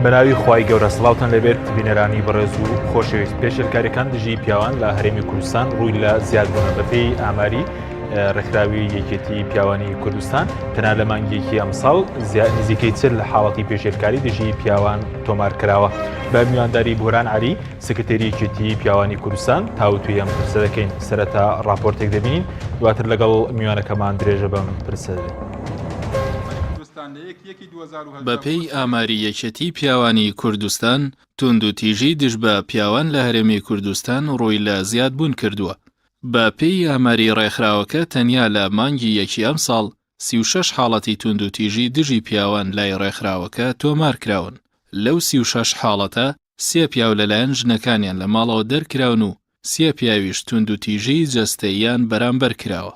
بەناوی خوای گەورە سڵاوتان لەبێت بینەرانی بەڕێز و خۆشەویست پێشێلکاریەکان دژی پیاوان لە هەرێمی کوردستان ڕووی لە زیادبوونە بەپێی ئاماری ڕێکخراوی یەکێتی پیاوانی کوردستان تەنها لە مانگێکی ئەمساڵ نزیکەی چل لە حاڵەتی پێشێلکاری دژی پیاوان تۆمار کراوە. بە میوانداری بۆران عەلی سکرتێری یەکێتی پیاوانی کوردستان تاوتوی ئەم پرسە دەکەین. سەرەتا ڕاپۆرتێک دەبینین دواتر لەگەڵ میوانەکەمان درێژە بەم پرسە دەبین. بەپێی ئاماری یەکێتی پیاوانی کوردستان توندوتیژی دژ بە پیاوان لە هەرێمی کوردستان ڕووی لە زیادبوون کردووە. بەپێی ئاماری ڕێکخراوەکە تەنیا لە مانگی یەکی ئەم ساڵ 36 حاڵەتی توندوتیژی دژی پیاوان لای ڕێکخراوەکە تۆمار کراون. لەو 36 حاڵەتە 3 پیاو لەلایەن ژنەکانیان لە ماڵەوە دەرکراون و 3 پیاویش توندوتیژی جەستەییان بەرامبەر کراوە.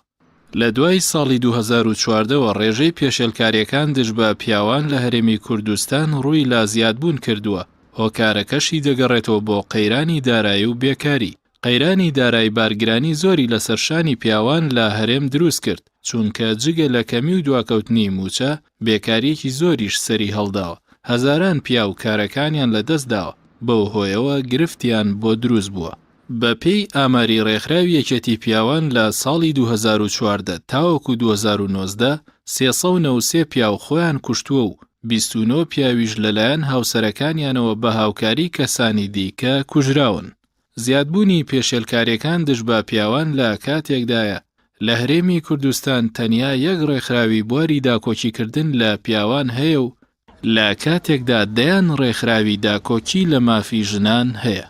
لە دوای ساڵی 2014ەوە ڕێژەی پێشێلکاریەکان دژ بە پیاوان لە هەرێمی کوردستان ڕووی لە زیادبوون کردووە. هۆکارەکەشی دەگەڕێتەوە بۆ قەیرانی دارایی و بێکاری. قەیرانی دارایی بارگرانی زۆری لە سەرشانی پیاوان لە هەرێم دروست کرد، چونکە جگە لە کەمی و دواکەوتنی موچە بێکاریەکی زۆریش سەری هەڵداوە. هەزاران پیا و کارەکانیان لەدەست داوە، بەو هۆیەوە گرفتیان بۆ دروست بووە. بەپێی ئاماری ڕێکخراوی یەکێتی پیاوان لە ساڵی 2014 تاوەکو 2019 393 پیاو خۆیان کوشتووە و 29 پیاویش لەلایەن هاوسەرەکانیانەوە بە هاوکاری کەسانی دیکە کوژراون. زیادبوونی پێشێلکاریەکان دژ بە پیاوان لە کاتێکدایە لە هەرێمی کوردستان تەنیا یەک ڕێکخراوی بواری داکۆکیکردن لە پیاوان هەیە و لە کاتێکدا دەیان ڕێکخراوی داکۆکی لە مافی ژنان هەیە.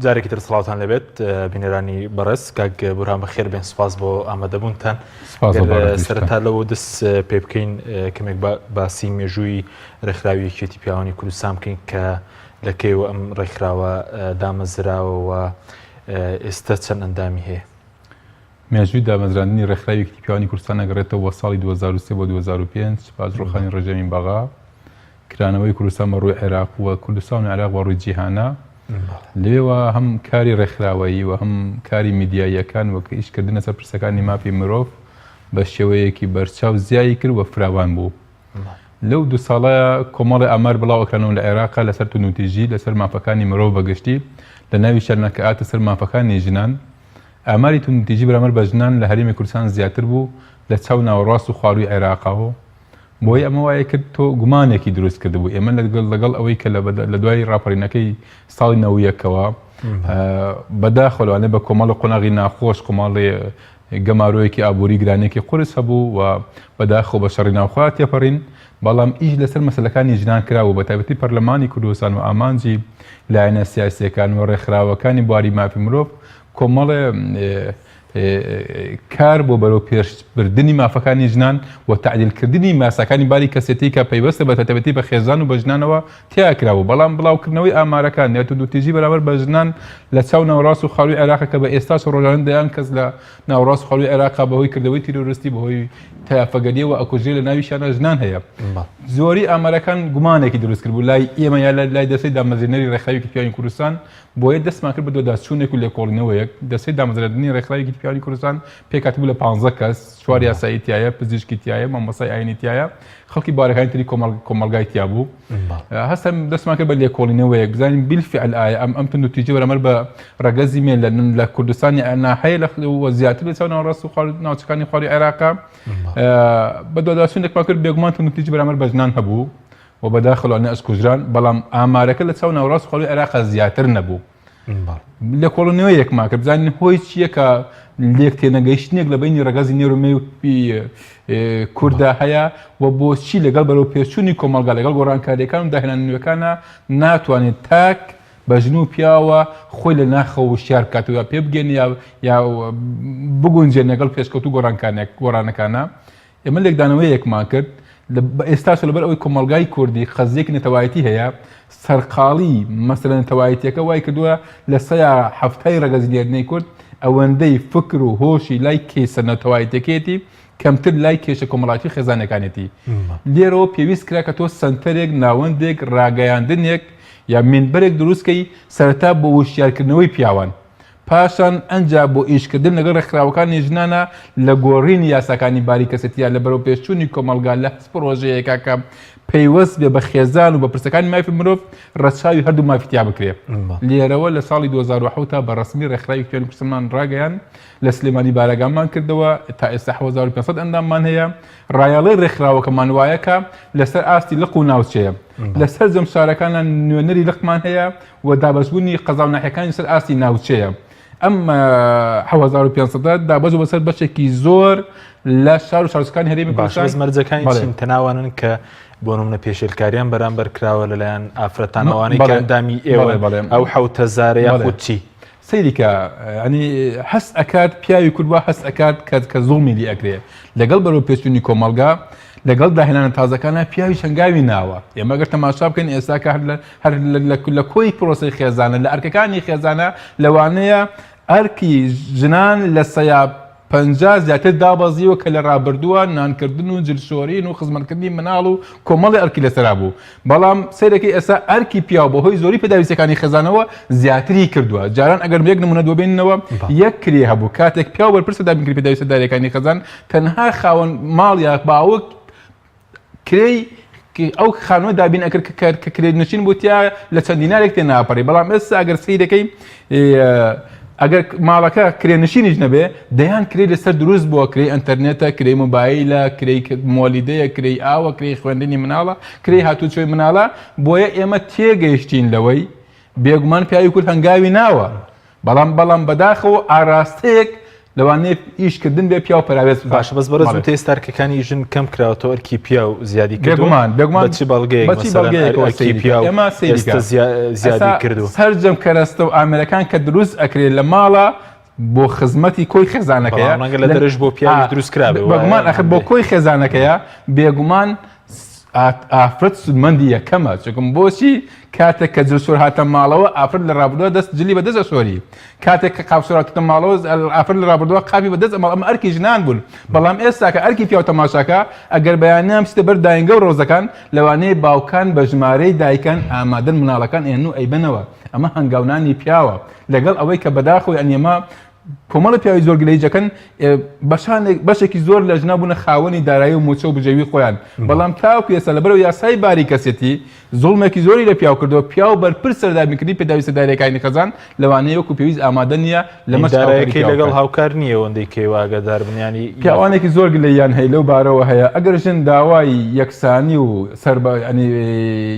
جارێکی تر سڵاوتان لەبێت بینەرانی بەڕێز. کاک بورهان بەخێر بێن، سوپاس بۆ ئامادەبوونتان. سەرەتا لەوە دەست پێ بکەین کەمێک باسی مێژووی ڕێکخراوی یەکێتی پیاوانی کوردستان بکەین کە لەکەیەوە ئەم ڕێکخراوە دامەزراوەوە ئێستا چەند ئەندامی هەیە. مێژووی دامەزراندنی ڕێکخراوی یەکێتی پیاوانی کوردستان ئەگەڕێتەوە ساڵی 2003 بۆ 2005 پازڕۆخانی ڕێژەمی بەغا کرانەوەی کوردستان بە ڕووی عێراق و کوردستان و عێراق بە ڕووی جیهانە. لێوە هەم کاری ڕێکخراوەیی و هەم کاری میدیاییەکان وەک ئیشکردنە سەر پرسەکانی مافی مرۆڤ بە شێوەیەکی بەرچاو زیایی کرد وە فراوان بوو. لەو 2 ساڵە کۆمەڵی ئامار بڵاوەکانەوە لە عێراقا لەسەر توندوتیژی لەسەر مافەکانی مرۆڤ بەگشتی لە ناوی شەرنەکە ئاتە سەر مافەکانی ژنان. ئاماری توندوتیژی بەرامبەر بە ژنان لە هەرێمی کوردستان زیاتر بوو لە چاو ناوەڕاست و خواروی عێراقاوە. بۆی ئەمە وایە کرد تۆ گومانێکی دروست کرد بوو. ئێمە لەگەڵ ئەوەی کە لە دوای ڕاپەڕینەکەی ساڵی 90ەوە بەداخەوانێ بە کۆمەڵی قۆناغی ناخۆش کۆمەڵی گەمارۆیەکی ئابووری گرانێکی قورس هەبوو و بەداخەوە بە شەڕی ناوخوا تێپەڕین، بەڵام ئیش لەسەر مەسەلەکانی ژنان کراوە بە تایبەتی پەرلەمانی کوردستان و ئامانجی لایەنە سیاسیەکان و ڕێکخراوەکانی بواری مافی مرۆڤ کۆمەڵێ کار بۆ بەرەو پێشبردننی مافەکانی ژنان و تعدیلکردنی ماسەکانی باری کەسێتی کە پەیوەستە بە تایبەتی بە خێزان و بە ژنانەوە تیاکراوە. بەڵام بڵاوکردنەوەی ئامارەکان یا توندوتیژی بەرامبەر بە ژنان لە چاو ناوەڕاست و خاڵوی عێراقا کە بە ئێستاش ڕۆژانە دەیان کەس لە ناوەڕاست و خاڵوی عێراقا بەهۆی کردەوەی تیرۆریستی بەهۆی تایافەگەریەوە ئەکوژێ لە ناویشانە ژنان هەیە. زۆری ئامارەکان گومانێکی دروست کرد بوو لای ئێمە یا لای دەستەی دامەزرێنەری ڕێکخراوی پیاوانی کوردستان بۆیە دەستمان کرد بە دۆداچوونێک و لێکۆڵینەوەیەک. دەستەی دامەزراندنی ڕێکخراوی پیاوانی کوردستان پێکاتبوو لە 15 کەس، 4 یاسایی تایە، پزیشکی تایە، مامۆستای ئاینی تایە، خەڵکی بارەکانی تری کۆمەلگای تیا بوو. هەستم دەستمان کرد بە لێکۆڵینەوەیەک بزانین بیلفعل ئایا ئەم توندوتیژی بەرامبەر بە ڕەگەزی مێ لە کوردستانی ناحەیە و زیاتر لە چاو ناوەڕاست و ناوچەکانی خواروی عێراقا بە دۆداچوونێکمان کرد بێگومان توندوتیژی بەرامبەر بە ژنان هەبوو و بەداخەوانە ئەسکوژران، بەڵام ئامارەکە لە چاو ناوەڕاست و خواروی عێراقا زیاتر نەبوو. لێکۆڵینەوەیەکمان کرد بزانین هۆی چییە کە لێک تێنەگەیشتنێک لە بینی ڕەگەزی نێرومێ و کووردا هەیە و بۆچی لەگەڵ بەرەو پێچوونی کۆمەلگا لەگەڵ گۆڕانکاریەکان و داهێنانەوەکانە ناتوانێت تاک بە ژن و پیاوە خۆی لە ناخەوە شیار بکاتەوە پێ بگەن یا بگونجێن لەگەڵ پێشکەوت و گۆڕانەکانە. ئێمە لێکدانەوەیەکمان کرد ئێستاش لەبەر ئەوەی کۆمەلگای کوردی خەزیەکی نەتەوایەتی هەیە سەرقاڵی مەسەلەن نەتەوایەتیەکە وای کردووە لە 7 ڕەگەزی لێرنەی کورد ئەوەندەی فکر و هۆشی لای کێسە نەتەوایەتەکێتی کەمتر لای کێشە کۆمەڵایەتی خێزانەکانێتی. لێرەوە پێویست کرا کە تۆ سنتەرێک ناوەندێک ڕاگەیاندنێک یا منبەرێک دروستکەی سەرەتا بۆ وشیارکردنەوەی پیاوان پاشان ئەنجا بۆ ئیشکردن لەگەڵ ڕێکخراوەکانی ژنانە لە گۆڕینی یاساکانی باری کەسەتیە لە بەرەو پێشچوونی کۆمەلگا لە هەست پرۆژەیەکە کە پەیوەست بێ بە خێزان و بە پرسەکانی مافی مرۆڤ ڕەچاوی هەردوو مافیتیا بکرێ لێرەوە لە ساڵی 2010 تا بە ڕسمی ڕێکخراوی کێوانی کوردستان ڕاگەیان لە سلێمانی بارەگامان کردەوە تا ئێستا 1500 ئەنداممان هەیە ڕایاڵەی ڕێکخراوەکەمان وایەکە لەسەر ئاستی لق و ناوچەیە لەسەر جەمشارەکانە نوێنەری لقمان هەیە و دابەشبوونی قەزا و ناحیەکانی سەر ئاستی ناوچەیە ئەم 1500 دابەش بەسەر بەشێکی زۆر لە شار و شارستەکانی هەرێمی کوردستان مەرجەکانی چین تەناوانن کە بۆ نمونە پێشێلکاریان بەرامبەر کراوە لەلایەن ئافرەتانەوەی کە ئەندامی ئێوە ئەو 7000 یاخود چی سەیریکە ینی هەست ئەکات پیاوی کوردوا هەست ئەکات کە زوڵمی لی ئەکرێ لەگەڵ بەرەو پێچوونی کۆمەلگا لەگەڵ داهێنانە تازەکانە پیاوی شنگاوی ناوە ئێمە گەر تەماشا بکەین ئێستا کە هەر لە کۆی پرۆسی خێزانە لە ئەرکەکانی خێزانە لەوانەیە ئەرکی ژنان لە سەیا 50 زیاتر دابەزیوە کە لە ڕابردووە نانکردن و جلشۆرین و خزمەتکردنی مناڵ و کۆمەڵی ئەرکی لەسەرا بوو بەڵام سەیرەکەی ئێستا ئەرکی پیاو بەهۆی زۆری پێداویستەکانی خێزانەوە زیاتری کردووە جاران ئەگەر یەک نمونە دوبێنینەوە یەک کرێ هەبوو کاتێک پیاو بەرپرسە دابینکرد پێداویستە دارەکانی خێزان تەنها خاوەن ماڵ باوک کرێی ئەو خانووە دابین ئەکرد کە کرێت نشین بووتیا لە چەند دینارێک تێ ناپەڕی بەڵام ئێستا ئەگەر سەیرەکەی ئەگەر ماڵەکە کرێنشینیش نەبێ دەیان کرێ لەسەر دروست بووە کرێ ئەتەرنێتە کرێ مۆبایلە کرێ مۆلیدەیە کرێ ئاوە کرێ خوێندنی مناڵە کرێ هاتوچۆی مناڵە بۆیە ئێمە تێگەیشتین لەوەی بێگومان پیاوی کورد هەنگاوی ناوە بەڵام بەداخەوە ئاراستەیەک لەوانەیە ئیشکردن بێ پیا و پراوێز باش بەس بەرز تێستارکەکانی ژن کەم کراوەتەوە ئەرکی پیا و زیادی بێگومان بەچی بەڵگەیەکی پیا و زیادی کردو سەرجەم کەرەستە و ئامێرەکان کە دروست ئەکرێت لە ماڵە بۆ خزمەتی کۆی خێزانەکەیە لە دەرەش بۆ پیاوی دروست کرابێ بەگومان ئەخر بۆ کۆی خێزانەکەیە بێگومان ئافرەت سودمەندی یەکەمە چکم بۆچی کاتێک کە جلسۆر هاتە ماڵەوە ئافرەت لە ڕابردووە دەست جلی بەدەستە سۆری کاتێک کە قاپسۆراتە ماڵەوە ئافرەت لە ڕابردووە قاپی بەدەست ئەمە ئەرکی ژنان بوون بەڵام ئێستا کە ئەرکی پیاو تەماشاکە ئەگەر بەیانیان بچیتە بەر داینگە و ڕۆژەکان لەوانەیە باوکان بە ژمارەی دایکان ئامادەن مناڵەکان ئێن و ئەیبنەوە ئەمە هەنگاونانی پیاوە لەگەڵ ئەوەی کە بەداخۆی ئەنیێمە کۆمەڵە پیاوی زۆر گلەیجەکەن بەشێکی زۆر لە ژنا بوونە خاوەنی دارایی و موچە و بژەوی خۆیان بەڵام تاوکو ئێستا لەبەرەوە یاسای باری کەسێتی زوڵمێکی زۆری لە پیاو کردەوە پیاو بەرپرس سەردابینکردنی پێداویستە دارەکانی خەزان لەوانەیە وەکو پێویست ئامادە نییە لە مەدارەکەی لەگەڵ هاوکار نییە ئەوەندەی کێواگەدار بنیانی پیاوانێکی زۆر گلەیان هەیە لەو بارەوە هەیە ئەگەر ژن داوای یەکسانی و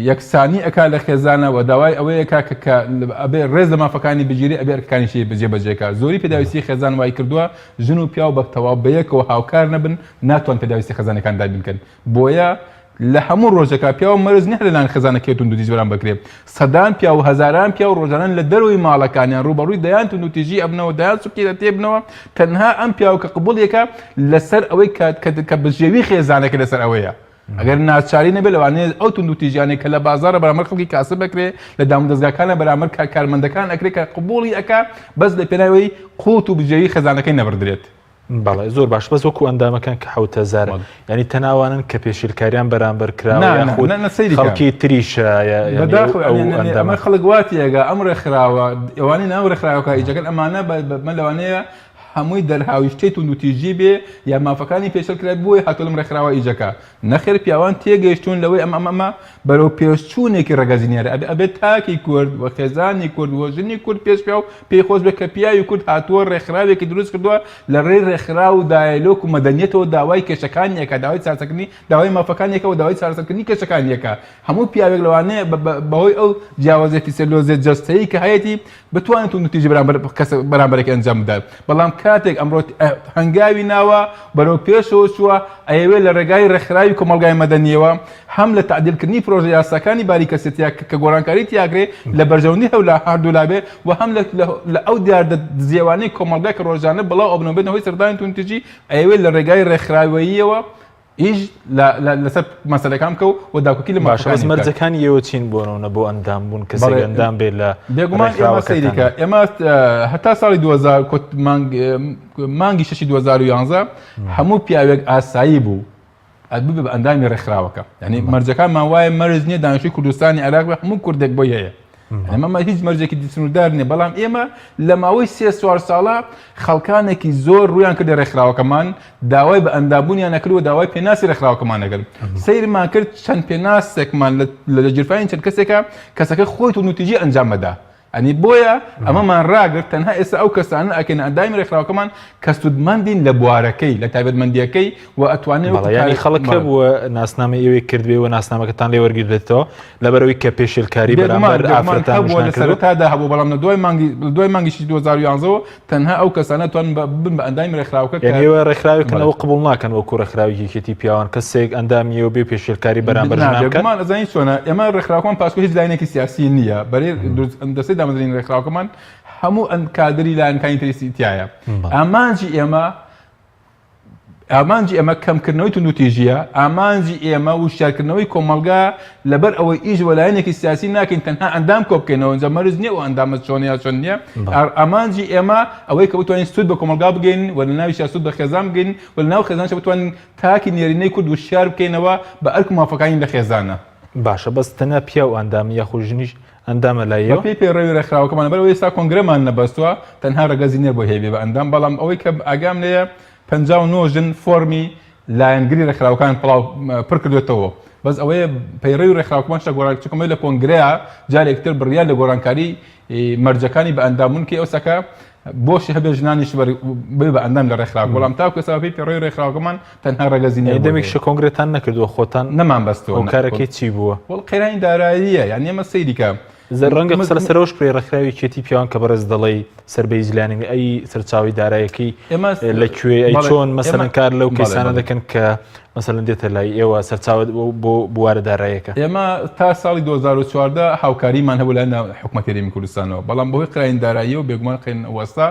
یەکسانی ئەکا لە خێزانەوە داوای ئەوەیە کە ئەبێ ڕێز لە مافەکانی بگیری ئەبێ ئەرکەکانیشی بەجێبەجێکە زۆری پێداویستی خێزان وای کردووە ژن و پیاو بەتەواو بەیەکەوە هاوکار نەبن ناتوان پێداویستی خەزانەکان دابینکەن بۆیە لە هەموو ڕۆژێکا پیاو مەرز نیە لەلایەن خەزانەکەی تونند و تیژ بەرام بکرێت سەدان پیا و هەزاران پیا و ڕۆژانە لە دەروی ماڵەکانیان ڕوبەڕووی دەیان تونند و تیژی ئەبنەوە دەیان سوکی دەتێبنەوە تەنها ئەم پیاو کە قبوڵیەکە لەسەر ئەوەی کە بژێوی خێزانەکە لەسەر ئەوەیە ئەگەر ناچاری نەبێت لەوانەیە ئەو تونند و تیژیانێک کە لە بازارە بەرامبەر خەڵکی کاسب بکرێت لە دام دەستگاکانە بەرامبەر کارمەندەکان ئەکرێت کە قبوڵی ئەکا بەس لە پێناوی قوت و بژێوی خێزانەکەی نەبردرێت بەڵێ زۆر باش بەس وەکو ئەندامەکان کە 7000 ینی تەناوانن کە پێشیلکاریان بەرامبەر کراوە خەڵکی تریشە ئەمە خەڵک واتیەگە ئەم ڕێکخراوە ئەوانەی ناو ڕێکخراوەکە ئیجەکەن ئەمانە لەوانەیە هەمووی دەرهاویشتەی تونند و تیژی بێ یا مافەکانی پێشەلکرای بۆی هاتۆ لەم ڕێکخراوە ئیجەکە نەخێر پیاوان تێگەیشتون لەوەی ئەمە بەرەو پێشچوونێکی ڕێگەزینێرە ئەبێت تاکی کورد وە خێزانی کورد وە ژنی کورد پێش پیا و پێخۆش بێت کە پیاوی کورد هاتووە ڕێکخراوێکی دروست کردووە لە ڕێی ڕێکخرا و دایلۆک و مەدەنیەتەوە داوای کێشەکانیەکە داوای چارەسەرکردنی داوای مافەکانیەکە و داوای چارەسەرکردنی کێشەکانیەکە هەموو پیاوێک لەوانەیە بەهۆی ئەو جیاوازێتی سەلۆزێت جەستەیی کە هەیەی بتوانێت تونند و تیژی بەرامبەرێکی ئەنجام بدات بەڵام کاتێک ئەمڕۆ هەنگاوی ناوە بەرەو پێشەوە چووە ئەیەوێت لە ڕێگای ڕێکخراوی کۆمەلگای مەدەنیەوە هەم لە تعدیلکردنی پرۆژە یاساکانی باری کەسێتیە کە گۆڕانکاری تیاگرێ لە بەرژەوندی هەولا هەردوو لابێ و هەم لە ئەو دیاردە زیێوانەی کۆمەلگای کە ڕۆژانە بەڵاو ئەبنەوەی سەردانی تونتیجی ئەیەوێت لە ڕێگای ڕێکخراوەییەوە ئیش لەسەر مەسەلەکان بکە و داکوکی لە باشە مەرجەکانی ئێوە چین بۆنەوە بۆ ئەندام بوون کەسێک ئەندام بێت لە بێگومان ئێمە سەیریکە ئێمە هەتا ساڵی 2000 مانگی 6 2011 هەموو پیاوێک ئاسایی بوو ببێ بە ئەندامی ڕێکخراوەکە یعنی مەرجەکانمان وایە مەرج نییە دانیشتوی کوردستانی عێراق هەموو کوردێک بۆی هەیە ئەمەمە هیچ مەرجێکی دیسنوردار نیە بەڵام ئێمە لە ماوەی 3-4 ساڵە خەڵکانێکی زۆر ڕویان کردە ڕێکخراوەکەمان داوای بە ئەندابوونیان نەکردووە داوای پێناسی ڕێکخراوەکەمان نەکرد سەیرمان کرد چەند پێناسێکمان لە جرفانی چەند کەسێکە کەسەکە خۆی و نوتیجی ئەنجام بەدا ئەنی بۆیە ئەمەمان ڕاگرت تەنها ئێستا ئەو کەسانە ئەکەن ئەندامی ڕێکخراوەکەمان کە سودمەندین لە بوارەکەی لە تایبەتمەندیەکەی و ئەتوانێت ینی خەڵکە بووە ناسنامە ئێوەی کردبێ و ناسنامەکەتان لێ وەرگرێتەوە لەبەرەوەی کە پێشێلکاری بەرامبەر ئافرەتان لە سەرەتادا هەبوو بەڵام لە دوای مانگی 2011 تەنها ئەو کەسانە توان بن بە ئەندامی ڕێکخراوەکە ئێوە ڕێکخراویکەنەوە قبول ناکەن وەکو ڕێکخراوێکی پیاوان کەسێک ئەندامیەوە بێ پێشێلکاری بەرامبەر ژنەکەمان ئەزانی چۆنە ئێمە ڕێکخراوەکەمان پاسکۆ هیچ لاینێکی سیاسی نییە بەرێ دەستەی دامەزرین ڕێکخراوەکەمان هەموو ئەم کادری لایەنەکانی تری تایە ئامانجی ئێمە کەمکردنەوەی تونوتیژیە ئامانجی ئێمە وشارکردنەوەی کۆمەلگا لەبەر ئەوەی ئیش وەلایەنێکی سیاسی ناکەین تەنها ئەندام کۆ بکەینەوە ئەنجا مەرج نییە و ئەندامە چۆنیا چۆن نییە ئامانجی ئێمە ئەوەی کە بتوانین سود بە کۆمەلگا بگەین و لە ناوی سود بە خێزان بگەین و لە ناو خێزانش بتوانین تاکی نێرینەی کورد وشار بکەینەوە بە ئەرک مافەکانی لە خێزانە باشە بەس تەنها پیا و ئەندامی یاخۆ ژنیش ئەندامە لایەوە پێی پێڕەوی ڕێکخراوەکەمان بەرەوەی ئێستا کۆنگرەمان نەبەستووە تەنها ڕێگەزی نێر بۆ هێبێ بە ئەندام بەڵام ئەوەی کە ئاگام لێیە 59 ژن فۆرمی لایەنگری ڕێکخراوەکان پڕ کردوێتەوە بەس ئەوەیە پەیڕەوی ڕێکخراوەکەمان شتە گۆڕانکردنەوەی لە کۆنگرەیە جارێکتر بڕیار لە گۆڕانکاری مەرجەکانی بە ئەندامون کە ئەوسەکە بۆشی هەبێ ژنانیش بێ بە ئەندام لە ڕێکخراوە بەڵام تاکو ئێستا پێی پێڕەوی ڕێکخراوەکەمان تەنها ڕێگەزی نێر دەمێکشە کۆنگرێتان نەکردووە خۆتان نەمان بەستەوە کارەکەی چی بووە وەڵ قەیرانی داراییە یعنی ئێمە سەیریکە ڕەنگە قسە لەسەرەوەش پێی ڕێکخراوی کێتی پیاوان کە بەڕێز دەڵێی سەربەی زلانی ئەی سەرچاوی دارایەکەی لەکوێ ئەی چۆن مەسەلەن کار لەو کەسانە دەکەن کە مەسەلەن دێتە لای ئێوە سەرچاوت بۆ بوارە دارایەکە ئێمە تا ساڵی 2014 هاوکاریمان هەبوو لە حکومەتی هەرێمی کوردستانەوە بەڵام بەهۆی قراین داراییەوە بێگومان قین وەستا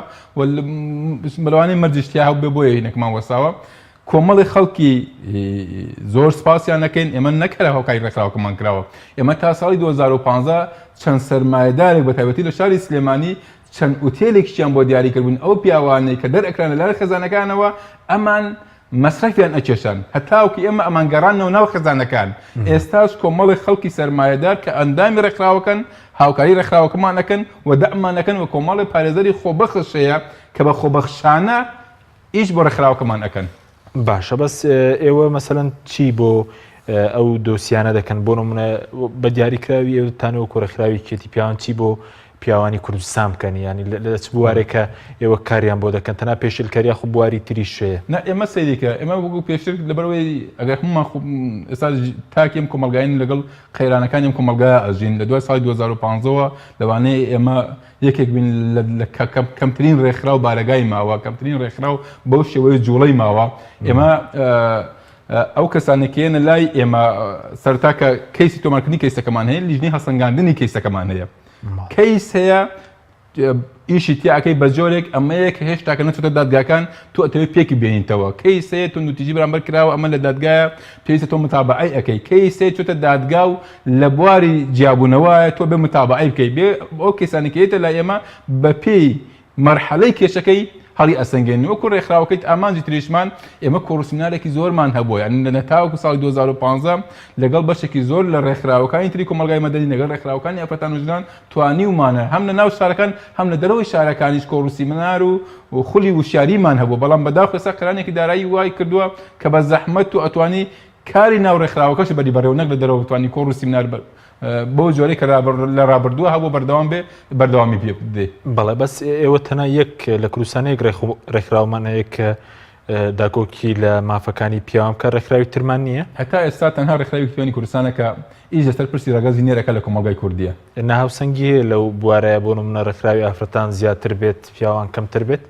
بەلەوانەی مەرجشتیا هەو بێ بۆیە هینەکمان وەساوە کۆمەڵی خەڵکی زۆر سپاسیان نەکەین ئێمە نەکەرە هەوکاری ڕێکخراوەکەمان کراوە ئێمە تا ساڵی 2015 چەند سەرمایەدارێک بە تایبەتی لە شاری سلێمانی چەند ئوتێلێکیان بۆ دیاریکردبوون ئەو پیاوانەی کە دەرئەکران لە لای خێزانەکانەوە ئەمان مەسرەفیان ئەکێشان هەتاوکی ئێمە ئەمان گەڕانەوە ناو خێزانەکان ئێستاش کۆمەڵی خەڵکی سەرمایەدار کە ئەندامی ڕێکخراوەکەن هاوکاری ڕێکخراوەکەمان نەکەن و دەعمان نەکەن و کۆمەڵی پارێزەری خۆبەخشەیە کە بە خۆبەخشانە ئیش بۆ ڕێکخراوەکەمان ئەکەن باشە بەس ئێوە مەسەلەن چی بۆ ئەو دۆسیانە دەکەن بۆ نمونە بە دیاریکراوی ئێوەتانەوە کۆڕێکخراوی کێتی پیاوان چی بۆ پیاوانی کوردستان بکەن ینی لە چ بوارێکە ئێوە کاریان بۆ دەکەن تەنها پێشلکاری خو بواری تریشەیە نه ئێمە سەیریکە ئێمە بگو پێشتر لەبەرەوەی ئەگەر هەمومان ئێستا تاکیم کۆمەلگاین لەگەڵ قەیرانەکانیم کۆمەلگا ئەژین لە دوای ساڵی 2015ەوە لەوانەیە ئێمە یەکێک بین لە کەمترین ڕێکخرا و بارەگای ماوە کەمترین ڕێکخرا و بەو شێوەیە جوڵەی ماوە ئێمە ئەو کەسانێکیێنە لای ئێمە سەرتاکە کەیسی تۆمارکردنی کەیسەکەمان هەیە لیژنەی هەسەنگاندنی کەیسەکەمان هەیە کەیس هەیە ئیشی تیاکەی بە جۆرێک ئەمەیە کە هێشتاکە نەچێتە دادگاکان تۆ ئەتەوێت پێکی بێنیتەوە کەیس هەیە تۆ نوتیجی بەرامبەر کراوە ئەمە لە دادگایە پێویستە تۆ متابعەی ئەەکەی کەیس هەیە چۆتە دادگا و لە بواری جیابوونەوەیە تۆ بێ متابعەی بکەی بێ ئەو کەسانێکیێتە لای ئێمە بە پێی مەرحەلەی کێشەکەی هەڵی ئەسەنگێنی وەکو ڕێکخراوەکەیت ئامانجی تریشمان ئێمە کۆڕسمینارێکی زۆرمان هەبووە یعنی لە نەتاوەکو ساڵی 2015 لەگەڵ بەشێکی زۆر لە ڕێکخراوەکانی تری کۆمەلگای مەدەنی لەگەڵ ڕێکخراوەکانی ئافرەتان و ژنان توانیومانە هەم لە ناو شارەکان هەم لە دەرەوەی شارەکانیش کۆڕسیمینار و خولی وشاریمان هەبوو بەڵام بەداخ ئێستا قەرانێکی دارایی وای کردووە کە بە زەحمەت و ئەتوانی کاری ناو ڕێکخراوەکەش بەری بەرەو نەک لە دەرەوە بتوانی کۆڕسیمینار بۆ جۆرەی کە لە ڕابردووە هەبوو بەردەوام بێ بەردەوامی پێ بدێ بەڵێ بەس ئێوە تەنها یەک لە کوردستانەیەک ڕێکخراومانەیە کە داکۆکی لە مافەکانی پیاوان کە ڕێکخراوی ترمان نییە هەتا ئێستا تەنها ڕێکخراوی پیاوانی کوردستانە کە ئیش لەسەر پرسی ڕەگەزی نێرەکە لە کۆمەلگای کوردیە ناهاوسەنگی هەیە لەو بوارەیە بۆ نمونە ڕێکخراوی ئافرەتان زیاتر بێت پیاوان کەمتر بێت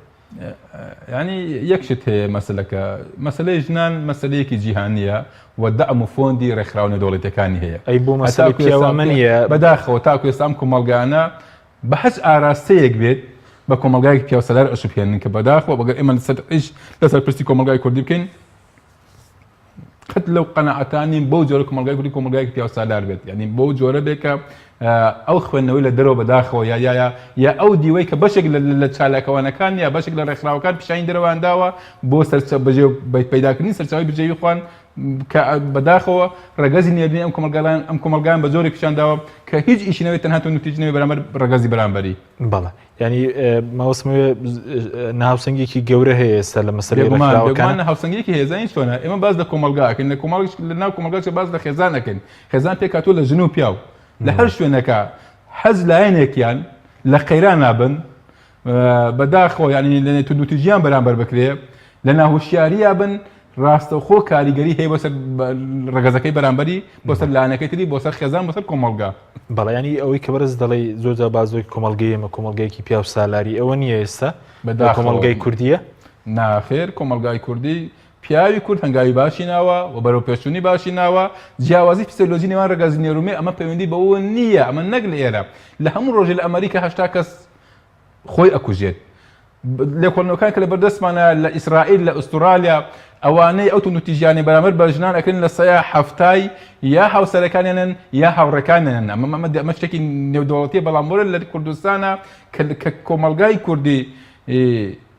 ینی یەکشت هەیە مەسلەکە مەسلەی ژنان مەسلەیەکی جیهانیە و دەعم و فۆندی ڕێکخراو نەدەوڵەتیەکانی هەیە ئەی بۆ مەسەلەی پیاوانمەنیە بەداخەوە تاکو ئێستا ئەم کۆمەلگانە بە هەچ ئاراستەیەک بێت بە کۆمەلگایەکی پیاوسەلار ئەشوبهێنن کە بەداخەوە بەگەر ئێمە لەسەر پرسی کۆمەلگای کوردی بکەین قەت لەو قەنەعەتانی بەو جۆرە کۆمەلگای کوردی کۆمەلگایەکی پیاوسەلار بێت یعنی بەو جۆرە بێت کە ئەو خوێندنەوەی لە دەرەوە بەداخەوە یا ئەو دیوەی کە بەشێک لە چالاکەوانەکان یا بەشێک لە ڕێکخراوەکان پیشانی دەرەوەانداوە بۆ بەجێ پەیداکردنی سەرچاوی بجێوی خوان بەداخەوە ڕێگەزی نێردنی ئەم کۆمەلگایان بە زۆرێک پیشانداوە کە هیچ ئیشینەوەی تەنها نوتیجنەوەی بەرامبەر ڕێگەزی بەرامبەری. بەڵێ ینی ماوەسمەوێ ناوسەنگێکی گەورە هەیە ئێستا لە مەسەلەی ڕێکخراوەکان هاوسەنگێکی هێزانی چۆنە ئێمە باز لە کۆمەلگاکەین لە ناو کۆمەلگاکە باز لە خێزان نەکەین خێزان پێکاتوە لە ژن و پیاو لە هەر شوێنەکە حەز لایەنێکیان لە قەیران نابن بەداخەوە ینی لە نوتیجیان بەرامبەر بکرێ لە ناهوشیاریە بن ڕاستەوخۆ کاریگەری هەیە بۆ سەر ڕێگەزەکەی بەرامبەری بۆ سەر لایەنەکەی تری بۆ سەر خێزان بۆ سەر کۆمەلگا. بەڵێ ینی ئەوەی کە بەرز دەڵێ زۆرجار بازۆی کۆمەلگەی ئێمە کۆمەلگایەکی پیا و سالاری ئەوە نییە ئێستا بە کۆمەلگای کوردیە ناخێر کۆمەلگای کوردی پیاوی کورد هەنگاوی باشی ناوە و بەرەو پێشچوونی باشی ناوە جیاوازی فیسیۆلۆژی نێوان ڕێگەزی نێرومێ ئەمە پەیوەندی بەوە نییە ئەمە نەک لە ئێرە لە هەموو ڕۆژێ لە ئەمریکا 80 کەس خۆی ئەکوژێت لێکۆڵینەوەکان کە لە بەردەستمانە لە ئیسرائیل لە ئوسترالیا ئەوانەی ئەو نوتیجیانی بەرامبەر بە ژنان ئەکرێن لە سەیە هەفتای یا هاوسەرەکانیانن یا هاوڕەکانیان ئەمە شتێکی نێودەوڵەتیە بەڵام وەرە لە کوردستانە کە کۆمەلگای کوردی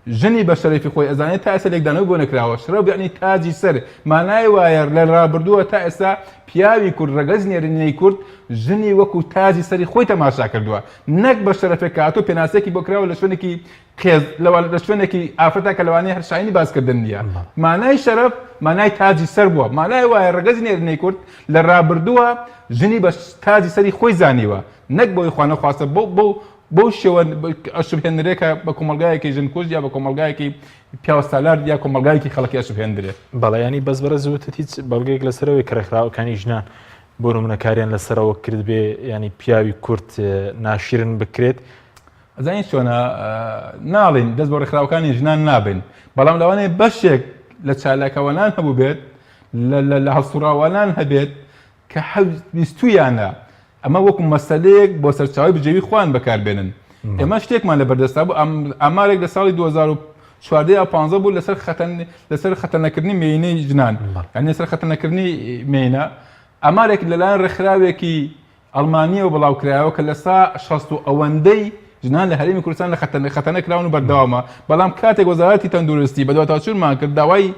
ژنی بە شەرەفی خۆی ئەزانێت تا ئێستا لێکدانەوە بۆ نەکراوە شرەو یعنی تاجی سەر مانای وایە لە ڕابردووە تا ئێستا پیاوی کورد ڕێگەز نێرنینەی کورد ژنی وەکو تاجی سەری خۆی تەماشا کردووە نەک بە شەرەفێک کاتۆ پێناسێکی بۆ کراوە لە شوێنێکی قێز لە شوێنێکی ئافرەتا کە لەوانەیە هەر شاینی باسکردن نییە مانای شەرەف مانای تاجی سەر بووە مانای وایە ڕێگەز نێرنینەی کورد لە ڕابردووە ژنی بە تاجی سەری خۆی زانیوە نەک بۆی خوانە خواستە بۆ شێوە ئەشوهێنرێکە بە کۆمەلگایەکی ژنکوژ یا بە کۆمەلگایەکی پیاوەسالار یا کۆمەلگایەکی خەڵکی ئەشوهێنرێت. بەڵێ ینی بەس بەرە زووتت هیچ بەڵگەیەک لەسەرەوەی کە ڕێکخراوەکانی ژنان بۆ نمونەکاریان لەسەرەوە کرد بێ ینی پیاوی کورد ناشیرن بکرێت ئەزانی چۆنە ناڵین دەست بۆ ڕێکخراوەکانی ژنان نابن بەڵام لەوانەیە بەشێک لە چالاکەوانان هەبوو بێت لە هەڵسوڕاوانان هەبێت کە حەویستویانە ئەمە وەکو مەسەلەیەک بۆ سەرچاوی بجێوی خوان بەکاربێنن ئێمە شتێکمان لە بەردەستا بوو ئامارێک لە ساڵی 2014 یا 15 بوو لەسەر خەتەنەکردنی مێینەی ژنان یعنی لەسەر خەتەنەکردنی مێینە ئامارێک لەلایەن ڕێکخراوێکی ئەڵمانیەوە بڵاوکرایەوە کە لە سا 60 ئەوەندەی ژنان لە هەرێمی کوردستان لە خەتەنەکراون و بەردەوامە بەڵام کاتێک وەزارەتی تەندروستی بە دواتاچوورمان کرد داوای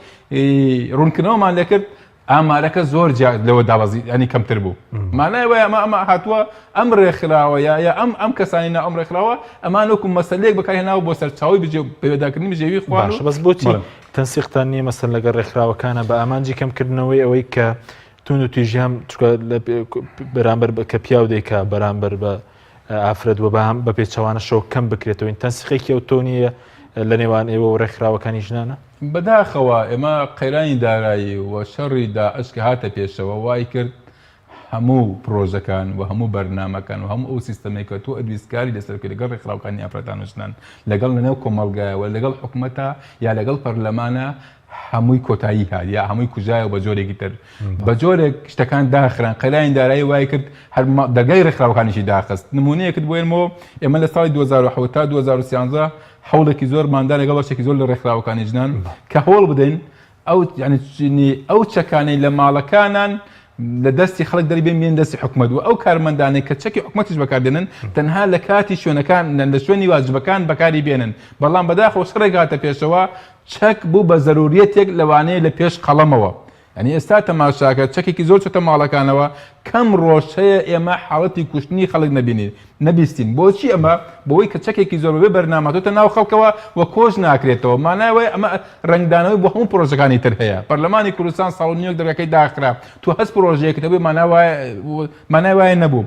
ڕوونکردنەوەمان لێکرد ئامارەکە زۆر لەوە داوازی ینی کەمتر بوو مانای وایە ئەمە هاتووە ئەم ڕێکخراوە یا ئەم کەسانی ئەم ڕێکخراوە ئەمان وەکو مەسەلەیەک بەکارهێناوە بۆ سەرچاوی پەیوەندیکردنی بژێوی خوان بەس بۆچی تەنسیقتان نییە مەسەن لەگەڵ ڕێکخراوەکانە بە ئامانجی کەمکردنەوەی ئەوەی کە تون و تویژیان بەرامبەر کە پیاو دەیکا بەرامبەر بە ئافرەت وە بە پێچەوانە شەو کەم بکرێتەوە تەنسیقێکی ئەو تۆ نیە لە نێوان ئێوە و ڕێکخراوەکانی ژنانە بەداخەوە ئێمە قەیرانی دارایی و شەڕی داعش کە هاتە پێشەوە وای کرد هەموو پرۆژەکان و هەموو بەرنامەکان و هەموو ئەو سیستەمێک کە تۆ ئەدویستکاری لەسەرکە لەگەڵ ڕێکخراوەکانی ئافرەتان و ژنان لەگەڵ لەنێو کۆمەلگایەوە لەگەڵ حکوومەتە یا لەگەڵ پەرلەمانە هەمووی کۆتایی هات یا هەمووی کوژایە بە جۆرێکی تر بە جۆرێک شتەکان داخران قەیرانی دارایی وای کرد دەرگای ڕێکخراوەکانیشی داخست نمونەیەکت بۆ ئێمەوە ئێمە لە ساڵی 2007 تا 2013 هەوڵێکی زۆرماندا لەگەڵ بەشێکی زۆر لە ڕێکخراوەکانی ژنان کە هەوڵ بدەین ئەو چەکانەی لە ماڵەکانان لە دەستی خەڵک دەریبێن بێن دەستی حکومەت و ئەو کارمەندانێک کە چەکی حکومەتیش بەکاردێنن تەنها لە کاتی شوێنەکان لە شوێنی واجبەکان بەکاری بێنن بەڵام بەداخەوە شەڕێک هاتە پێشەوە چەک بوو بە زەروریەتێک لەوانەیە لە پێش قەڵەمەوە ینی ئێستا تەماشاکە چەکێکی زۆر چۆتە ماڵەکانەوە کەم ڕۆژەیە ئێمە حاڵەتی کوشتنی خەڵک نەبیستین بۆچی ئەمە بۆی کە چەکێکی زۆر بێ بەرنامەتۆتە ناو خەڵکەوە و کۆژ ناکرێتەوە مانایوەیە ئەمە ڕنگدانەوەی بۆ هەموو پرۆژەکانی تر هەیە پەرلەمانی کوردستان ساڵ نیوەک دەرەکەی داخرا تو هەست پرۆژەیەکەوەی مانای وایە نەبوو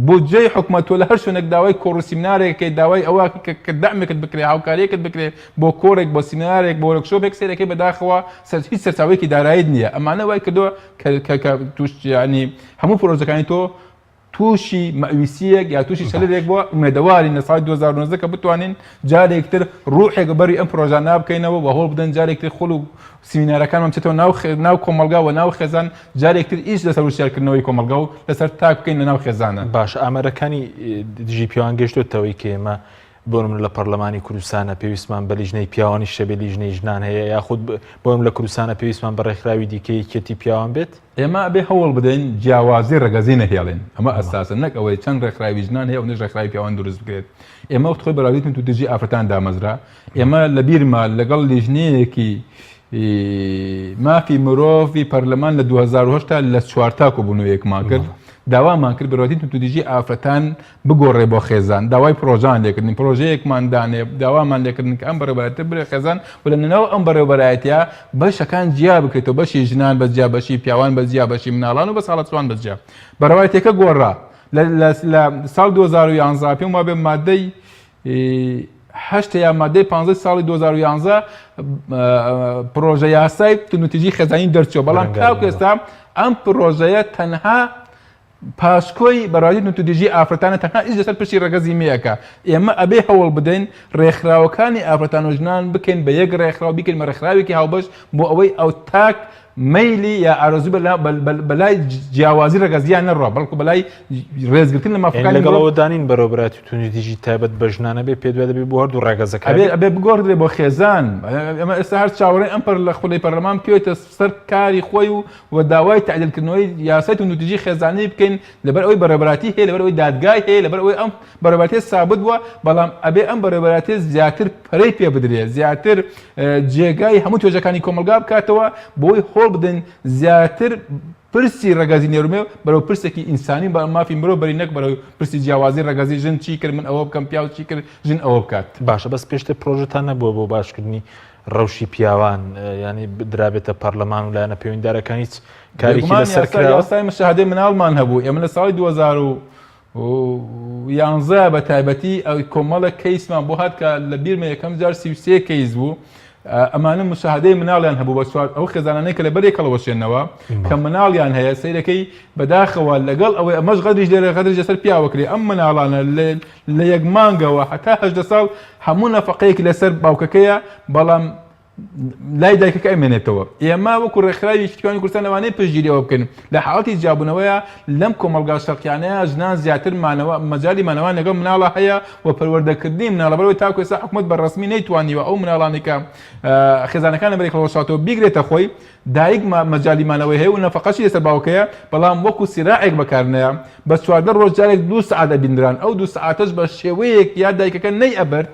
بودجەی حکومەت تۆ لە هەر شوێنێک داوای کۆڕ سیمینارێکی داوای ئەوە کە دامێکت بکرێ هاوکاریەکەت بکرێ بۆ کۆڕێک بۆ سیمینارێک بۆ ورکشۆپێک سێرەکەی بەداخەوە هیچ سەرچاوەیەکی دارایی نییە ئەمانە وای کردووە کە توش ینی هەموو پرۆژەکانی تۆ تووشی مەویسیەک یا تووشی سەلێک بووە ئومێدەواری لە ساڵی 2019 کە بتوانین جارێکتر ڕوحێک بەری ئەم پرۆژان نابکەینەوە و هەوڵ بدەن جارێکتر خۆڵ و سیمینارەکانمان بچێتەوە ناو کۆمەلگا و ناو خێزان جارێکتر ئیش لەسەر وشارکردنەوەی کۆمەلگا و لەسەر تا بکەین لە ناو خێزانە باش ئامارەکانی دژی پیاوان گەشتوتەوەی کە ئێمە بۆم لە پەرلەمانی کوردستانە پێویستمان بە لیژنەی پیاوانی شەبێ لیژنەی ژنان هەیە یاخود بۆم لە کوردستانە پێویستمان بە ڕێکخراوی دیکەی کێتی پیاوان بێت ئێمە بێ هەوڵ بدەین جیاوازی ڕێگەزی نەهێڵێن ئەمە ئەساسە نەک ئەوەی چەند ڕێکخراوی ژنان هەیە و نەش ڕێکخراوی پیاوان دروست بکرێت ئێمە خۆی بەراوریتن تو دژی ئافرەتان دامەزرا ئێمە لە بیرمان لەگەڵ لیژنەیەکی مافی مرۆڤی پەرلەمان لە 2010 لە 4 تاکو بوونەوەیەکمان کرد داوامان کرد بەڕێوەتی توتیژی ئافرەتان بگۆڕێ بۆ خێزان داوای پرۆژان لێکردنی پرۆژەیەکماندانێ داوامان لێکردن کە ئەم بەڕێوەبەرەتە برێ خێزان و لە نێنەوە ئەم بەڕێوەبەرایەتیە بەشەکان جیا بکرێتەوە بەشی ژنان بەجیا بەشی پیاوان بەجیا بەشی مناڵان و بە ساڵەتوان بەجیا بەڕێوەبەرەتەکە گۆڕا لە ساڵ 2011 پێم وا بێ مادەی 8 یا مادەی 15 ساڵی 2011 پرۆژە یاسای تونوتیژی خێزانی دەرچووە بەڵام تاوکو ئێستا ئەم پرۆژەیە تەنها پاشکۆی بەڕادی نوتودیژی ئافرەتانە تەنها ئیش لەسەر پشتی ڕێگەزی مەیەکە ئێمە ئەبێ هەوڵ بدەین ڕێکخراوەکانی ئافرەتان و ژنان بکەین بە یەک ڕێکخراو بیکەین ڕێکخراوێکی هاوبەش بۆ ئەوەی ئەو تاک مەیلی یا ئارەزوو بەلای جیاوازی ڕێگەزیان نەڕوا بەڵکو بەلای ڕێزگرتن لە مافەکانی لەگەڵەوەدانین بەڕێوەبەراتی توندیژی تایبەت بە ژنانە بێ پێ دوای دەبێت بۆ هەردوو ڕێگەزەکان ئەبێ بگۆڕدرێ بۆ خێزان ئەمە ئێستا هەر چاوەڕێی ئەم پەر لە خولەی پەرلەمان پێوێتە سەر کاری خۆی و داوای تعدیلکردنەوەی یاسای توندیژی خێزانی بکەین لەبەر ئەوەی بەڕێوەبەراتی هەیە لەبەر ئەوەی دادگای هەیە لەبەر ئەوەی ئەم بەڕێوەبەراتی سابت بووە بەڵام ئەبێ ئەم بەڕێوەبەراتی زیاتر پەرەی پێ بدرێت زیاتر جێگای هەموو توێژەکانی کۆمەلگا بکاتەوە بۆی هۆڵ بدەین زیاتر پرسی ڕێگەزی نێرومێ بەرەو پرسێکی ئینسانی بە مافی مرۆڤ بەری نەک بەرەو پرسی جیاوازی ڕێگەزی ژن چی کرد من ئەوە بکەم پیا و چی کرد ژن ئەوە بکات باشە بەس پێشتر پرۆژتان نەبووە بۆ باشکردنی ڕەوشی پیاوان ینی درابێتە پەرلەمان و لایەنە پەیوەندیدارەکان هیچ کارێکی لەسەر کراوە یاسای مشاهدەی مناڵمان هەبوو ئێمە لە ساڵی 2011 بە تایبەتی ئەو کۆمەڵە کەیسمان بۆ هات کە لە بیرمە یەکەم جار 33 کەیس بوو ئەمانە مشاهدەی مناڵیان هەبوو بە ئەو خێزانانەی کە لە بەرێکەڵەوەشێنەوە کە مناڵیان هەیە سەیرەکەی بەداخەوە لەگەڵ ئەوەی ئەمەش غەدریش لێرە غەدرش لەسەر پیاوەکرێ ئەم مناڵانە لە یەک مانگەوە هەتا 18 ساڵ هەموو نەفەقەیەکی لەسەر باوکەکەیە بەڵام لای دایکەکە ئەمێنێتەوە ئێمە وەکو ڕێکخراوی یەکێتیپیاوانی کوردستان لەوانەیە پشتگیریەوە بکەین لە حاڵەتی جیابوونەوەیە لەم کۆمەلگا شەرقیانەیە ژنان زیاتر مەجالی مانەوان لەگەڵ مناڵە هەیە و پەروەردەکردنی مناڵە بەرەوەی تاکو ئێستا حکومەت بەڕەسمی نەیتوانیوە ئەو مناڵانی کە خێزانەکان لە بەرێکەڵەوەشاتەوە بیگرێتە خۆی دایک مەجالی مانەوەی هەیە و نەفەقەشی لەسەر باوکەیە بەڵام وەکو سیراعێک بەکارنەیە بە 14 ڕۆژ جارێک 2 سەعات ئەبیندران ئەو 2 سەعاتەش بە شێوەیەک یا دایکەکە نەیئەبەرد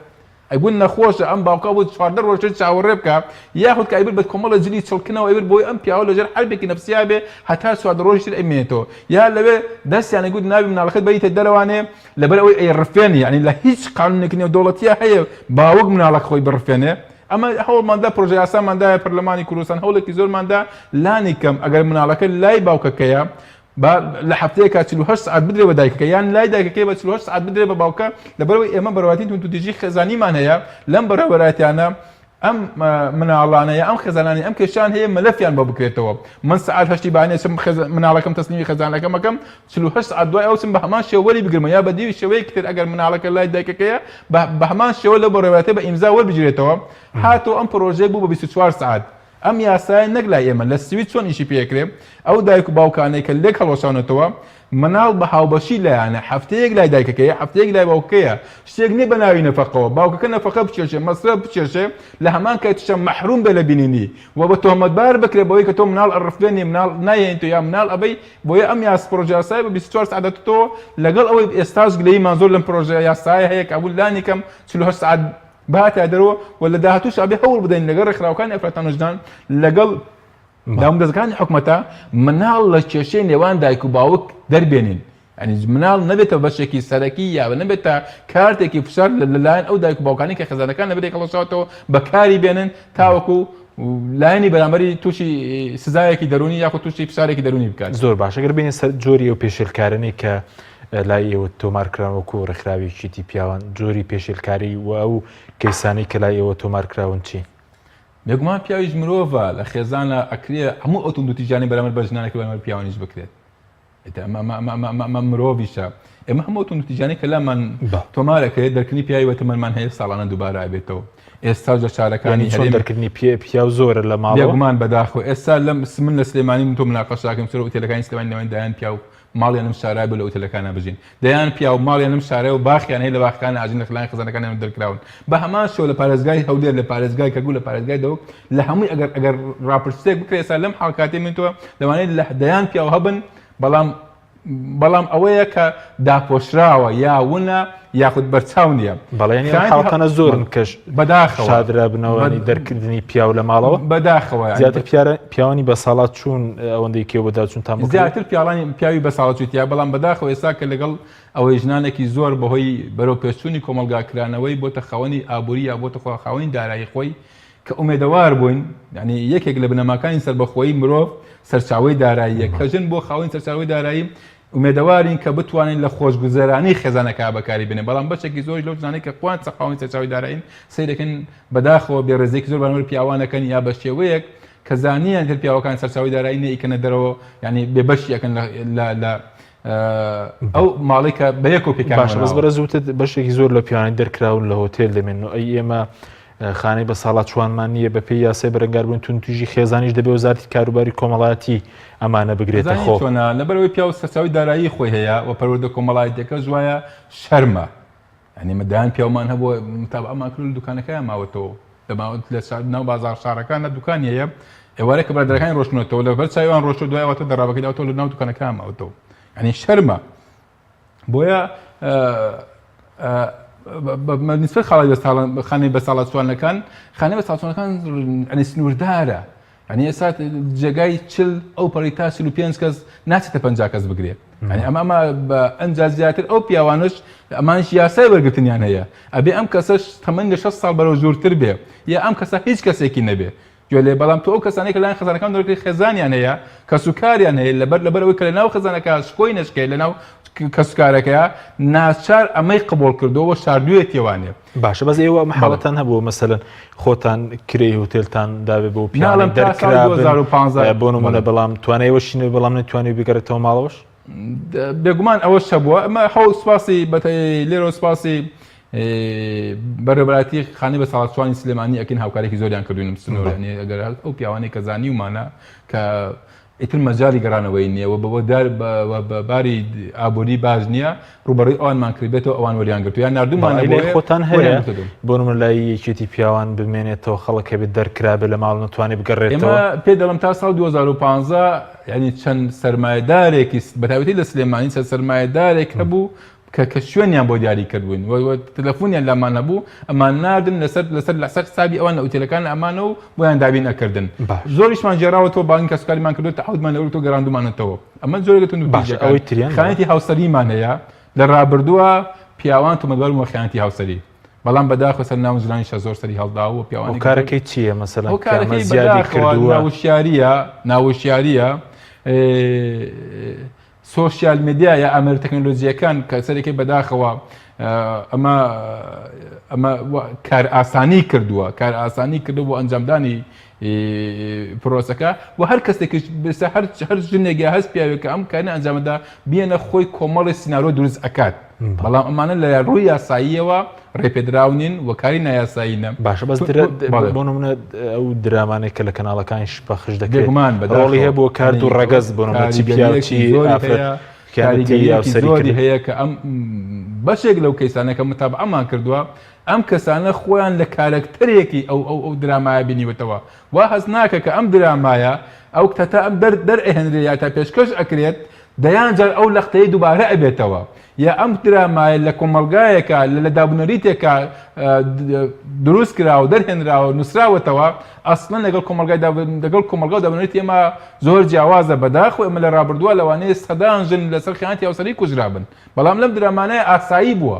ئەیبوون نەخۆشە ئەم باوکە بۆ 14 ڕۆژ چاوەڕێ بکە یاخود کە ئەیبر بە کۆمەڵە جلی چڵکنەوە ئەیبر بۆی ئەم پیاوە لەژێر حربێکی نەفسیا بێ هەتا 14 ڕۆژتر ئەمێنێتەوە یا لەوێ دەستیانە گوت ناوی مناڵەکەت بەریتە دەرەوانێ لەبەر ئەوەی ئەیڕفێنی یعنی لە هیچ قانونێکی نێودەوڵەتیە هەیە باوەک مناڵەکە خۆی بڕفێنێ ئەمە هەوڵماندا پرۆژە یاساماندایە پەرلەمانی کوردستان هەوڵێکی زۆرماندا لانی کەم ئەگەر مناڵەکە لای باوکەکەیە لە هەفتەیەکە 48 ساعت بدرێ بە دایکەکە یان لای دایکەکەی بە 48 ساعت بدرێ بە باوکە لەبەرەوەی ئێمە بەڕێوەتی توندیژی خێزانیمان هەیە لەم بەڕێوەبەراتیانە ئەم مناڵانەیە ئەم خێزانانی ئەم کێشان هەیە مەلەفیان بە بکرێتەوە من ساعت هەشتی بانێ چم مناڵەکەم تەسلیمی خێزانەکەمەکەم 48 ساعت دوای ئەوسم بە هەمان شێوەری بگرمە یا بە دیوی شێوەیەکی تر ئەگەر مناڵەکە لای دایکەکەیە بە هەمان شێوە لە بەڕێوەبەراتێ بە ئیمزا وەربگیرێتەوە هاتۆ ئەم پرۆژەی بوو بە 24 ساعت ئەم یاسای نەک لای ئێمە لە سوید چۆن ئیشی پێکرێ ئەو دایک و باوکانەی کە لێک هەڵۆشانێتەوە مناڵ بە هاوبەشی لایەنە هەفتەیەک لای دایکەکەیە هەفتەیەک لای باوکەیە شتێک نێ بە ناوی نەفەقەوە باوکەکە نەفەقە بچێشێ مەسرەف بچێشێ لە هەمان کاتیشە مەحروم بێ لە بینینی و بە تۆهمەتبار بکرێ بەوەی کە تۆ مناڵ ئەڕفێنی مناڵ نایەن تۆ یا مناڵ ئەبەی بۆیە ئەم پرۆژە یاسای بە 24 ساعت دەتۆ لەگەڵ ئەوەی ئێستاش گلەیمان زۆر لەم پرۆژە یاسایە هەیە کە ئەبوو لانی کەم 48 ساعت باتە دەرەوە و لە داهاتووش ئەبێ هەوڵ بدەین لەگەڵ ڕێکخراوەکانی ئەفرەتان و ژنان لەگەڵ داوامدەستەکانی حکومەتە مناڵ لە کێشەی نێوان دایک و باوک دەربێنین ئەنی مناڵ نەبێتە بەشێکی سەرەکی یا نەبێتە کارتێکی فشار لەلایەن ئەو دایک و باوکانی کە خێزانەکان لە بەرێکەڵەوەشاتەوە بەکاری بێنن تاوەکو لایەنی بەرامبەری تووشی سزایەکی دەرونی یاخود تووشی فشارێکی دەرونی بکات زۆر باشە گەر بینین سەر جۆری و پێشێلکارانەی کە لای ئێوە تۆمارکراون وەکو ڕێکخراوی شتی پیاوان جۆری پێشێلکاری و ئەو کەیسانەی کە لای ئێوە تۆمارکراون چی؟ بێگومان پیاویش مرۆڤە لە خێزانە ئەکرێ هەموو ئەو توندوتیژانی بەرامبەر بە ژنانێک بەرامبەر پیاوانیش بکرێت ئەمە مرۆڤیشە ئێمە هەموو توندوتیژانی کە لەمان تۆمارەکەێت دەرکردنی پیاوی وەتەمەنمان هەیە ساڵانە دووبارە ئەبێتەوە ئێستا جە چارەکانی چۆن دەرکردنی پیا زۆرە لە ماڵ بێگومان بەداخۆ ئێستا لەم من لە سلێمانی تۆ مناقەشاکەم سەر ئوتێلەکانی سلێمانی نەوەی دایان پیا و ماڵیانم شارای بە لە ئوتێلەکانە بژین دەیان پیا و ماڵیانم شارای و باخیان هەیە لە باخەکان ئاژین لە خلانی خزانەکانیان دەرکراون بە هەمان شێوە لە پارێزگای هەولێر لە پارێزگای کەگوڵ لە پارێزگای دەوک لە هەمووی ئەگەر ڕاپرسێک بکرێت ئێستا لەم حاڵکاتێ من تۆ لەوانەیە دەیان پیا و هەبن بەڵام بەڵام ئەوەیە کە داپۆشراوە یاونە یاخود بەرچاو نییە بەڵێنی حاڵەتانە زۆرن کەش بەداخەوە شادرا بنەوەی دەرکردنی پیاو لە ماڵەوە بەداخەوە زیاتر پیاوانی بە ساڵات چوون ئەوەندەی کێوەدا چوون تا زیاتر پیاوی بە ساڵەتیا بەڵام بەداخەوە ئێستا کە لەگەڵ ئەوەی ژنانێکی زۆر بەهۆی بەرەو پێچوونی کۆمەلگاکرانەوەی بۆتە خاوەنی ئابووری یا بۆتە خاوەنی دارایی خۆی کە ئومێدەوار بووین ینی یەکێک لە بنەماکانی سەربەخۆیی مرۆڤ سەرچاوی داراییە کە ژن بۆ خاوەنی سەرچاوی دارایی ئومێدەوارین کە بتوانین لە خۆشگوزەرانی خێزانەکە بەکاری بنێ بەڵام بەشێکی زۆری لەو ژنانەی کە خوان خاوەنی سەرچاوی دارایین سەیر دەکەن بەداخەوە بێڕێزێکی زۆر بەنور پیاوانەکەن یا بە شێوەیەک کە زانیان تر پیاوەکان سەرچاوی دارایی نەئیکەنە دەرەوە ینی بێبەشی ئەکەن لە ئەو ماڵی کە بە یەک و پێکان باشە بەس بەرەزوتت بەشێکی زۆر لە پیاوانی دەرکراون لە هۆتێل دەمێن و ئەی ئێمە خانەی بە ساڵات چوانمان نییە بە پێی یاسای بەرەنگاربوون تون توژی خێزانیش دەبێ وەزارەتی کاروباری کۆمەڵایەتی ئەمانە بگرێتە خۆ لەبەرەوەی پیا و سەرچاوی دارایی خۆی هەیە و پەروەردە کۆمەڵایەتەکە جوایە شەرمە ینی مەدایان پیاومان هەبووە متابع ئەمان کرد دوکانەکەیان ماوەتەوە دەماوەت لە ناو بازار شارەکانە دوکانی هەیە ئێوارە کە بەردەکانی ڕۆشنەوە لە بەر چاویان ڕۆشت دوایەوەتە دەڕابەکەیداوەتەوە لە ناو دوکانەکەیان ماوەتەوە ینی شەرمە بۆیە نسبەت خانەی بە ساڵات چوانەکان خانەی بە ساڵچوانەکان ئەنی سنووردارە ینی ئێستا جێگای چل ئەو پەڕی تا 35 کەس ناچێتە 50 کەس بگرێت ینی ئەمە بە ئەنجا زیاتر ئەو پیاوانش ئەمانش یاسای وەرگرتنیان هەیە ئەبێ ئەم کەسەش تەمەنی لە 6 ساڵ بەرەو زۆرتر بێ یا ئەم کەسە هیچ کەسێکی نەبێ گوێ لێ بەڵام تۆ ئەو کەسانەی کە لایەن خەزانەکان دەرەکەی خێزانیان هەیە کەسوکاریان هەیە لەبەرەوەی کە لە ناو خەزانەکە شکۆی نشکێ لە ناو کەسوکارەکەیە ناچار ئەمەی قبول کردەوە شاردوویەتیوانێ باشە بەس ئێوە محاڵەتان هەبووە مەسەلەن خۆتان کرێی هۆتێلتان دابێ بۆ پیاڵم دەرکرا بۆ نمونە بەڵام توانایەوە شینە بەڵام نتوانێت بگەڕێتەوە ماڵەوەش بێگومان ئەوە شەبووە ئەمە هەوڵ سوپاسی لێرە سوپاسی بەڕێبەتی خانەی بە ساڵاتچوانی سلێمانی ئەکەین هاوکارێکی زۆریان کردوینم سنوورێنی ئەگەر ئەو پیاوانەی کە زانی ومانە کە ئیتر مەجای گەڕانەوەی نییەوە بە باری ئابووری باش نییە ڕوبەڕی ئەوانمان کردبێتەوە ئەوان وەریان گرتو یان نردومان خۆتان هەیە بۆ نمونە لای یەکێتی پیاوان بمێنێتەوە خەڵک بێت دەرکرابێ لە ماڵ نتوانێت بگەڕێتەوە ئێمە پێ دەڵم تا ساڵ 2015 ینی چەند سەرمایەدارێکی بەتاوەتی لە سلێمانی سەرمایەدارێک هەبوو کە شوێنیان بۆ دیاری کردبووین تەلەفۆنیان لامان نەبوو ئەمان ناردن لەسەر حسابی ئەوان لە ئوتێلەکان ئەمانە و بۆیان دابین ئەکردن زۆریشمان جێراوەتەوە باین کەسکاریمان کردو تەعهودمان لەوە تۆ گەڕاندومانەتەوە ئەمە زۆرێکتون ئەوەی تریان خانەتی هاوسەریمان هەیە لە ڕابردووە پیاوان تۆمەتبەر بووە خیانەتی هاوسەری بەڵام بەداخە سەر ناو ژنانیش زۆر سەری هەڵداوە پیاوانی کارەکەی چییە مەسەلەن ئەو کارەکەی زیادی کردووە ناوشیاریە سۆشیال مدیا یا ئەمەر تەکنۆلۆژیەکان کە سەرێکی بەداخەوە ئەمە کار ئاسانی کردووە کار ئاسانی کردو بۆ ئەنجامدانی پرۆسەکە و هەر کەسێکیش هەر ژنێکی هەست پیاوێت کە ئەم کارە ئەنجامەدا بێنە خۆی کۆمەڵی سینارۆ دروست ئەکات بەڵام ئەمانە لە ڕووی یاساییەوە ڕێپێدراونین و کاری نایاساییە باشە بەس بۆ نمونە ئەو درامانێک کە لە کەناڵەکانی شپەخش دەکرێت ڕۆڵی هەیە بۆ کارد و ڕەگەز بۆ نمونە پیاوی زۆری هەیە کە ئەم بەشێک لەو کەیسانەکە متابع ئەمان کردووە ئەم کەسانە خۆیان لە کارکتەرێکی ئەو درامایە بینیوەتەوە وا هەز ناکە کە ئەم درامایە ئەو کتەتا ئەم دەرئێنرێت یا تا پێشکەش ئەکرێت دەیان جار ئەو لەختەیە دووبارە ئەبێتەوە یا ئەم درامایە لە کۆمەلگایەکە لە دابنەریتێکە دروست کراوە دەرهێنراوە نووسراوەتەوە ئەسڵەن لەگەڵ کۆمەلگا دابنەریت ئێمە زۆر جیاوازە بەداخۆ ئێمە لە ڕابردووە لەوانەیە سەدان ژن لەسەر خیانەتی هاوسەری کوژرابن بەڵام لەم درامانەیە ئاسایی بووە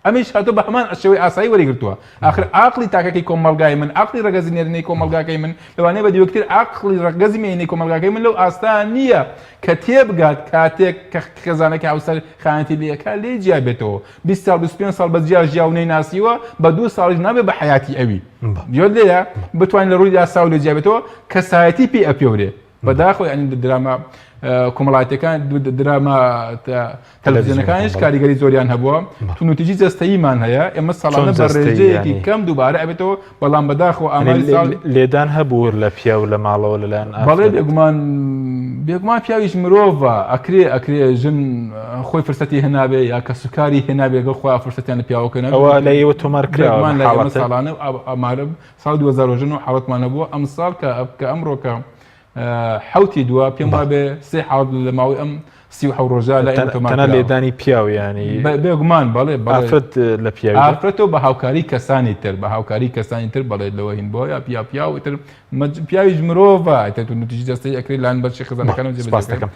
ئەمیش هاتوو بە هەمان شێوەی ئاسایی وەریگرتووە ئاخر عاقلی تاکەکەی کۆمەلگای من عاقلی ڕەگەزینێرنەی کۆمەلگاکەی من لەوانەیە بە دیوەکتر عاقلی ڕەگەزی مێنەی کۆمەلگاکەی من لەو ئاستا نییە کە تێبگات کاتێک کە خێزانەکە هاوسەر خیانەتی لێەکە لێ جیا بێتەوە 20 ساڵ 25 ساڵ بەجیا ژیاونەی ناسیوە بە 2 ساڵیش نابێت بە حیاتی ئەوی جۆر لێیە بتوانین لە ڕووی یاسا و لێ جیا بێتەوە کەسایەتی پێ ئەپێورێ بەداخۆ ینی دراما کۆمەڵایەتەکان دراما تەلەڤیزیۆنەکانیش کاریگەری زۆریان هەبووە تونوتیجی جەستەییمان هەیە ئێمە ساڵانە بە ڕێژەیەکی کەم دووبارە ئەبێتەوە بەڵام بەداخۆ ئاماری لێدان هەبوو لە پیاو لە ماڵەوە لەلایەن بەڵێ بێگومان پیاویش مرۆڤە ئەکرێ ژن خۆی فرسەتی هێنابێ یا کە سوکاری هێنابێ لەگەڵ خۆیان فرسەتیان لە پیاوەکەنەوە ئەوە لە ئێوە تۆمار کراوە ساڵانە ئەمارە ساڵ 2010 حاڵەتمانە بووە ئەم ساڵ کە ئەمڕۆکە حوتی دووە پێم وابێ سێ حاڵ لە ماوەی ئەم 37 ڕۆژە لە تەنە لێدانی پیاو ینی بێگومان بەڵێ ئافرەت لە پیاوی ئافرەتەوە بە هاوکاری کەسانی تر بە هاوکاری کەسانی تر بەڵێ لەوە هین بۆ یا پیاوتر پیاویش مرۆڤە تە نوتیژی دەستەی ئەکری لاەن بەرشی خزانەکانم جێبەجێکەکەم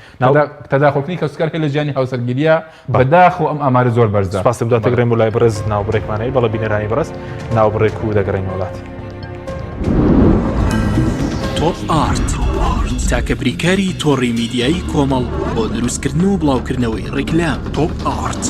تەداخڵکردنی کەسوکار لە ژیانی هاوسەرگیریە بەداخۆ ئەم ئامارە زۆر بەرزە. سپاس بدات دەگرێن بۆ لای بەرز ناوبڕێکمانەی بەڵە بینەرانی بەڕست ناوبڕێک و دەگەڕین وڵات. تۆپ ئارت تاکە بریکاری تۆڕی میدیایی کۆمەڵ بۆ دروستکردن و بڵاوکردنەوەی ڕیکلام. تۆپ ئارت.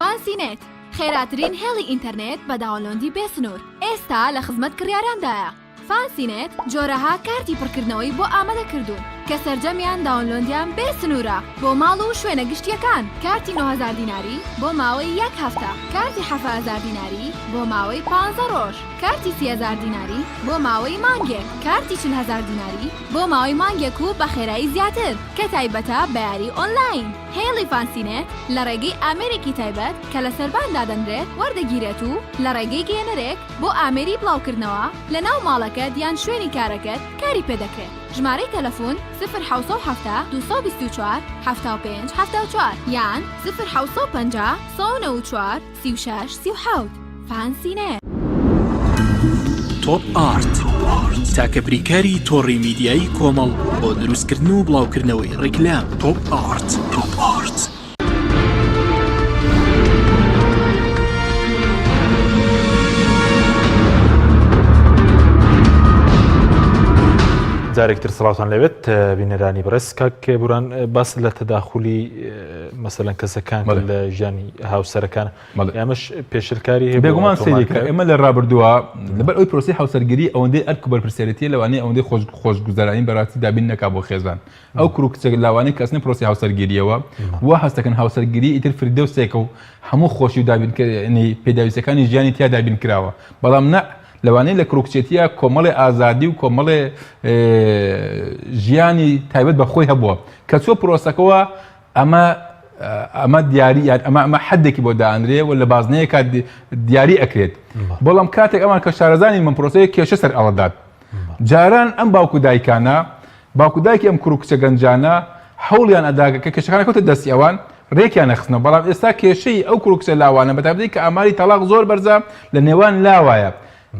فانسینێت خێراترین هێڵی ئینتەرنێت بە داوەلۆندی بێسنوور ئێستا لە خزمەت کڕیاراندایە. فانسینێت جۆرەها کارتی پڕکردنەوەی بۆ ئامادەکردوون کە سەرجەمیان داوەلۆندیان بێسنوورە بۆ ماڵ و شوێنە گشتیەکان. کارتی 9000 دیناری بۆ ماوەی 1 هەفتە، کارتی 7000 دیناری بۆ ماوەی 15 ڕۆژ، کارتی 30000 دیناری بۆ ماوەی مانگێک، کارتی 40000 دیناری بۆ ماوەی مانگێک و بە خێرایی زیاتر کە تایبەتە بە یاری ئۆنلاین. هێڵی فانسینێت لە ڕێگەی ئامێرێکی تایبەت کە لە سەرباندا دەنرێت وەردەگیرێت و لە ڕێگەی گەێنەرێک بۆ ئامێری بڵاوکردنەوە لە ناو ماڵەکەت یان شوێنی کارەکەت کاری پێدەکرێت. ژمارەی تەلەفۆن 01970 224 75 74 یان 01950 194 36 37. فانسینێت. تۆپ ئارت تاکە بریکاری تۆڕی میدیایی کۆمەڵ بۆ دروستکردن و بڵاوکردنەوەی ڕیکلام. تۆپ ئارت. جارێکتر سڵاوتان لەوێت بینەرانی بەڕێز کاک بوران باس لە تەداخلی مەسەلەن کەسەکان لە ژیانی هاوسەرەکان ئەمەش پێشرکاری هەیە. بێگومان سەیریکە ئێمە لە ڕابردووە لەبەر ئەوی پرۆسی هاوسەرگیری ئەوەندەی ئەرک و بەرپرسیارەتیە لەوانەیە ئەوەندەی خۆشگوزارانی بەڕاستی دابین نەکا بۆ خێزان. ئەو کوڕکچە لاوانەی کەسنە پرۆسی هاوسەرگیریەوە وا هەستەکەن هاوسەرگیری ئیتر فردەوسێکە و هەموو خۆشی و دابینکردنی پێداویستەکانی ژیانی تیا دابین کراوە. بەڵام نە لەوانەیە لە کڕوکچێتیە کۆمەڵی ئازادی و کۆمەڵێ ژیانی تایبەت بە خۆی هەبووە کە چۆ پرۆسەکەەوە ئەمە دیاری ئەمە حدێکی بۆ دائەنرێ و لە بازنەیەکە دیاری ئەکرێت. بەڵام کاتێک ئەمان کە شارەزانی من پرۆسەیە کێشە سەر ئەوەدات. جاران ئەم باوکو دایکانە باوکو دایکی ئەم کوڕکچە گەنجانە هەوڵیان ئەداگە کە کێشەکانە کەوتە دەستی ئەوان ڕێکیان نەخستنەوە. بەڵام ئێستا کێشەی ئەو کوڕکچە لاوانە بەتابەتی کە ئاماری تەلاق زۆر بەرزە لە نێوان لاوایە.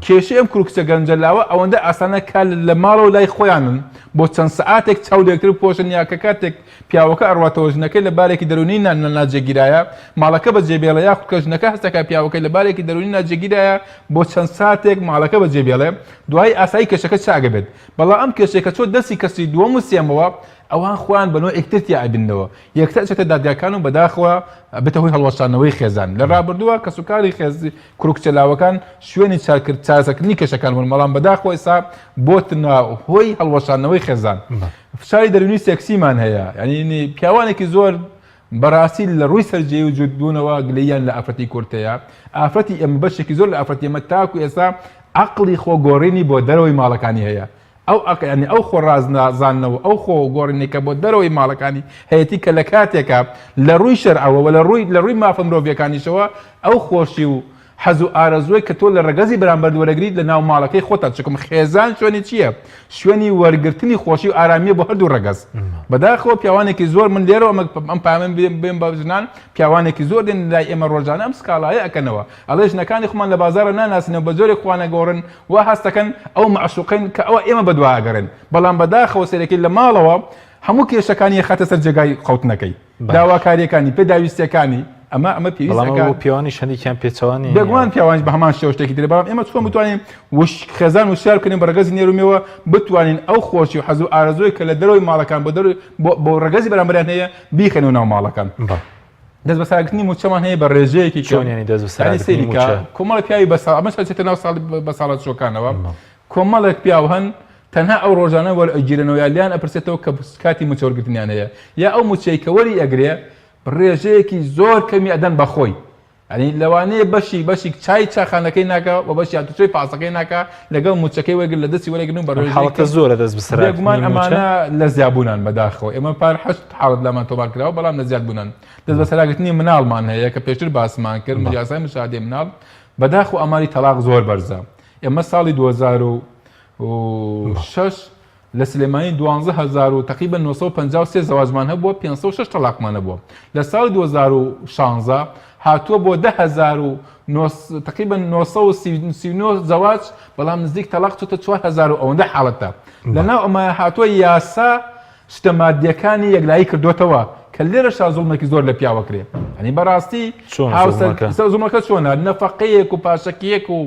کێشەی ئەم کوڕکچە گەنجەلاوە ئەوەندە ئاسانە کار لە ماڵەوە لای خۆیانن بۆ چەند سەعاتێک چاودێکتر پۆشن یا کە کاتێک پیاوەکە ئەڕواتەوە ژنەکەی لە بارێکی دەرونی ناجێگیرایە ماڵەکە بەجێبێڵە یا کە ژنەکە هەستەکە پیاوەکەی لە بارێکی دەرونی ناجێگیرایە بۆ چەند ساتێک ماڵەکە بەجێبێڵێ دوای ئاسایی کێشەکە چاگە بێت. بەڵام ئەم کێشەکە چۆ دەستی کەسی دووەم و سێمەوە ئەوان خوان بەنەوە ئەکترتی ئابنەوە یەکتر چێتە دادگاکان و بەداخەوە بێتە هۆی هەڵوەشانەوەی خێزان. لە ڕابردووە کە سوکاری خێزی کوڕکچەلاوەکان شوێنی چارەسەکردنی کێشەکان بوون بەڵام بەداخەوە ئێستا بۆتە هۆی هەڵوەشانەوەی خێزان. فشاری دەرونی سێکسیمان هەیە ینی پیاوانێکی زۆر بەڕاستی لە ڕووی سەرجێ و جودبوونەوە گلەیان لە ئافرەتی کورتەیە. ئافرەتی ئەمە بەشێکی زۆر لە ئافرەتی ئەمە تاکو ئێستا عەقڵی خۆگۆڕینی بۆ دەرەوەی ماڵەکانی هەیە. ئەو خۆڕازانەوە ئەو خۆ گۆڕینێکە بۆ دەرەوەی ماڵەکانی هەیەتی کە لە کاتێکە لە ڕووی شەرعەوە لە ڕووی مافە مرۆڤیەکانیشەوە ئەو خۆشی و حەز و ئارەزوۆی کە تۆ لە ڕگەزی بەرامبەر وەرەگریت لە ناو ماڵەکەی خۆتە چکم خێزان شوێنی چییە؟ شوێنی وەرگرتنی خۆشی و ئارامیە بۆ هەردوو ڕگەز. بەداخەوە پیاوانێکی زۆر من لێرەوە ئەم پامن بێن بە ژنان پیاوانێکی زۆر دێن لای ئێمە ڕۆژانە ئەم سکاڵایە ئەکەنەوە ئەڵێ ژنەکانی خۆمان لە بازارە ناناسنەوە بە زۆرێک خوانە گۆڕن وا هەستەکەن ئەو معشوقین کە ئەوە ئێمە بەدواگەڕن. بەڵام بەداخەوە سەرەکی لە ماڵەوە هەموو کێشەکانی خاتە سەر جێگای خەوتنەکەی داواکاریەکانی پێداویستەکانی ئەمە پێویستەکە پیاوانی شەندێکیان پێچەوانی بێگومان پیاوانش بە هەمان شێوە شتێکی تر. بەڵام ئێمە چۆن بتوانین خێزان وشار بکەین بە ڕگەزی نێرومەوە بتوانین ئەو خۆشی و حەز و ئارەزوۆی کە لە دەرەوەی ماڵەکان بۆ ڕگەزی بەرامبەریان هەیە بیخەنەوە ناو ماڵەکان. دەست بەساردنی موچەمان هەیە بە ڕێژەیەکی چۆنیانی دەست بەساردنی کۆمەڵی پیاوی ئەمە چێتە ناو ساڵی بە ساڵات شۆکانەوە کۆمەڵێک پیاو هەن تەنها ئەو ڕۆژانە وەرئەگیرنەوە یا لیان ئەپرسێتەوە کە کاتی موچەوەرگرتنیان هەیە یا ئەو موچەی کە وەری ئەگرێ ڕێژەیەکی زۆر کەمی ئەدەن بەخۆی ئەنی لەوانەیە بەشی چای چاخانەکەی ناکە و بەشی یاتوچۆی پاسەکەی ناکە لەگەڵ موچەکەی وەرگر لە دەستی وەرەگرن و بەڕێژەکە زۆرە دەست بەسەردانی بێگومان ئەمانە لە زیابوونان بەداخەوە ئێمە پار هەشت حاڵت لەمان تۆمار کراوە بەڵام لە زیاد بوونن. دەست بەسەراگرتنی مناڵمان هەیە کە پێشتر باسمان کرد مجیاسای مشاهدەی مناڵ بەداخەوە ئەماری تەلاق زۆر بەرزە. ئێمە ساڵی 2006 لە سلێمانی 12,000 و تقریبا 953 زەواجمان هەبووە 506 تەلاقمان هەبووە لە ساڵی 2016 هاتووە بۆ 10,000 و تقریبا 939 زەواج بەڵام نزیک تەلاق چۆتە 4,000 ئەوەندە حاڵەتە لەناو ئەمە هاتووە یاسا شتە مادیەکانی یەکلایی کردوتەوە کە لێرەشا زوڵمێکی زۆر لە پیاوەکرێ ئەنی بەڕاستی زوڵمەکە چۆنە نەفەقەیەک و پاشەکیەک و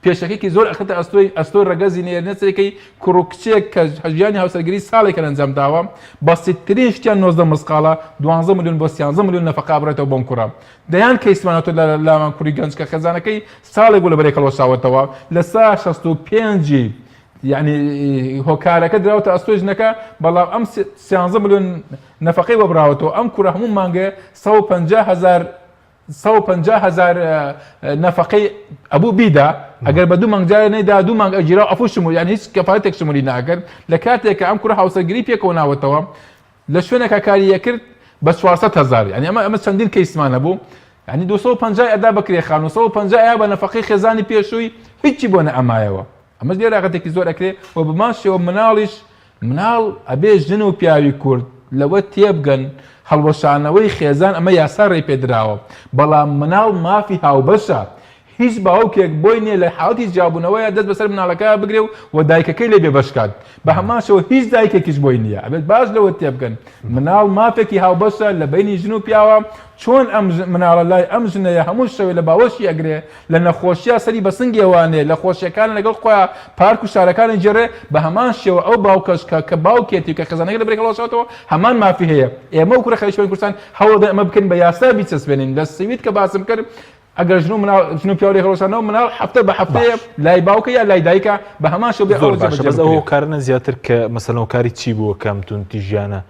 پێشەکەیکی زۆر ئەخەتە ئەستۆی ڕەگەزی نێرنەسێکی کوڕکچێک کە هەژیانی هاوسەرگیری ساڵێکە ئەنجام داوە بەسیترین شتیان 19 مسقاڵە 12 میلیۆن بۆ 13 میلیۆن نەفەقا بڕێتەوە بۆم کوڕە دەیان کەیسمانەوە لە لامان کوڕی گەنج کە خەزانەکەی ساڵێک بوو لە بەرێکەڵۆشاوەتەوە لە سا 65 یعنی هۆکارەکە دراوەتە ئەستۆی ژنەکە بەڵام ئەم 13 میلیۆن نەفەقەی وەبراوەتەوە ئەم کوڕە هەموو مانگە 150,000 نەفەقەی ئەبوو بیدا ئەگەر بە دوو مانگجارە نەیدا دوو مانگ ئەگیرا ئەفو شمول یعنی هیچ کەفاەتێک شمولی ناکرد لە کاتێک کە ئەم کوڕە هاوسەرگیری پێکەوە ناوەتەوە لە شوێنێکە کاریە کرد بە 400,000 یعنی ئەمە چەندین کەیسمان هەبوو یعنی 250 ئەدا بەکرێخان و 150 بە نەفەقەی خێزانی پێشووی هیچی بۆ نەئەمایەوە ئەمە لێراقەتێکی زۆر ئەکرێ و بماشەوە مناڵ ئەبێ ژن و پیاوی کورد لەوە تێبگەن هەڵوەشانەوەی خێزان ئەمە یاسا ڕێ پێدراوە بەڵام مناڵ مافی هاوبەشە هیچ باوکێک بۆی نییە لە حاڵەتی جیابوونەوەیە دەست بەسەر مناڵەکە بگرێ و دایکەکەی لێ بێبەشکات بە هەماشەوە هیچ دایکێکیش بۆی نییە ئەبێت باش لەوە تێبگەن مناڵ مافێکی هاوبەشە لە بینی ژن و پیاوە چۆن ئەم مناڵە لای ئەم ژنەیە هەموو شەوێ لە باوەشی ئەگرێ لە نەخۆشیە سەری بە سنگێوانێ لە خۆشیەکان لەگەڵ خۆیان پارک و شارەکانی جێڕێ بە هەمان شێوە ئەو باوکەش کە باوکێتی و کە خەزانەکە لە بڕێکەڵەوەشاتەوە هەمان مافی هەیە ئێمە و کوڕە خەریکی کوردستان هەوڵدە ئەمە بکەین بە یاسا بیچەسبێنین لە سوید کە باسم کرد ئەگەر ژن و پیاوی خۆشانەوە مناڵ هەفتە بە هەفتەیە لای باوکە یا لای دایکە بە هەمان شەو بێ ئەو کارنە زیاتر کە مەسەلەن هۆکاری چی بووە کەمتون تیژیانە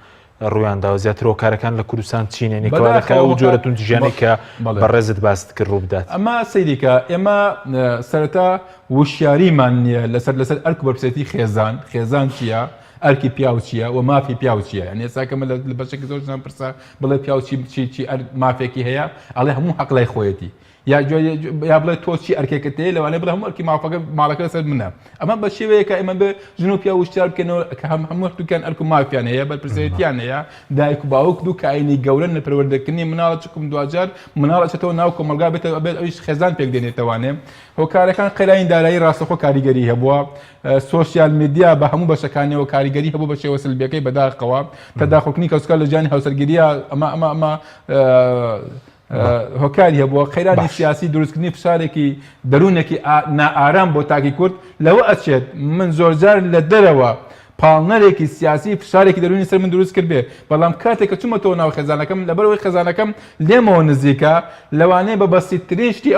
ڕوویانداوە زیاتر هۆکارەکان لە کوردستان چینێنی کەوادەکە و جۆرەتون تیژیانەی کە بەڕێزت باست کرد ڕوو بدات ئەمە سەیریکە ئێمە سەرەتا وشیاریمان نییە لەسەر ئەرک بەرپرسێتی خێزان چییە ئەرکی پیاو چییە و مافی پیاو چییە یعنی ئێستاکەمە لە بەشێکی زۆرجان پرسا بڵێ پیاو چی مافێکی هەیە ئەڵێ هەموو حەقڵای خۆیەتی یا بڵێ تۆ چی ئەرکێکت هەیە لەوانەیە بڵێ هەموو ئەرکی مافەکە ماڵەکە لەسەر منە ئەمە بە شێوەیەکە ئێمە بە ژن و پیا وشتار بکەنەوە کە هەموو هەردووکیان ئەرک و مافیان هەیە بەرپرسێتیان هەیە دایک و باوک دوو کاینی گەورە لە پەروەردەکردنی مناڵە چکم دوجار مناڵ ئەچێتەوە ناو کۆمەلگا بێت ئەویش خێزان پێک دێنێتەوانێ هۆکارەکان قەرین دارایی ڕاستەخۆ کاریگەری هەبووە سوۆسیال میدیا بە هەموو بەشەکانیەوە کاریگەری هەبوو بە شێوە سلبیەکەی بەداخەوە تەداخڵکردنی کەوسکار لە جیانی هاوسەرگیریە ئەمە هۆکاری هەبووە خەیرانی سیاسی دروستکردنی فشارێکی دەروونێکی نائارام بۆ تاکی کورد لەوە ئەچێت من زۆرجار لە دەرەوە پاڵنەرێکی سیاسی فشارێکی دەروونی سەر من دروست کرد بێ بەڵام کاتێک کە چوومەتەوە ناو خێزانەکەم لەبەرەوەی خێزانەکەم لێمەوە نزیکە لەوانەیە بە بەسیترین شتی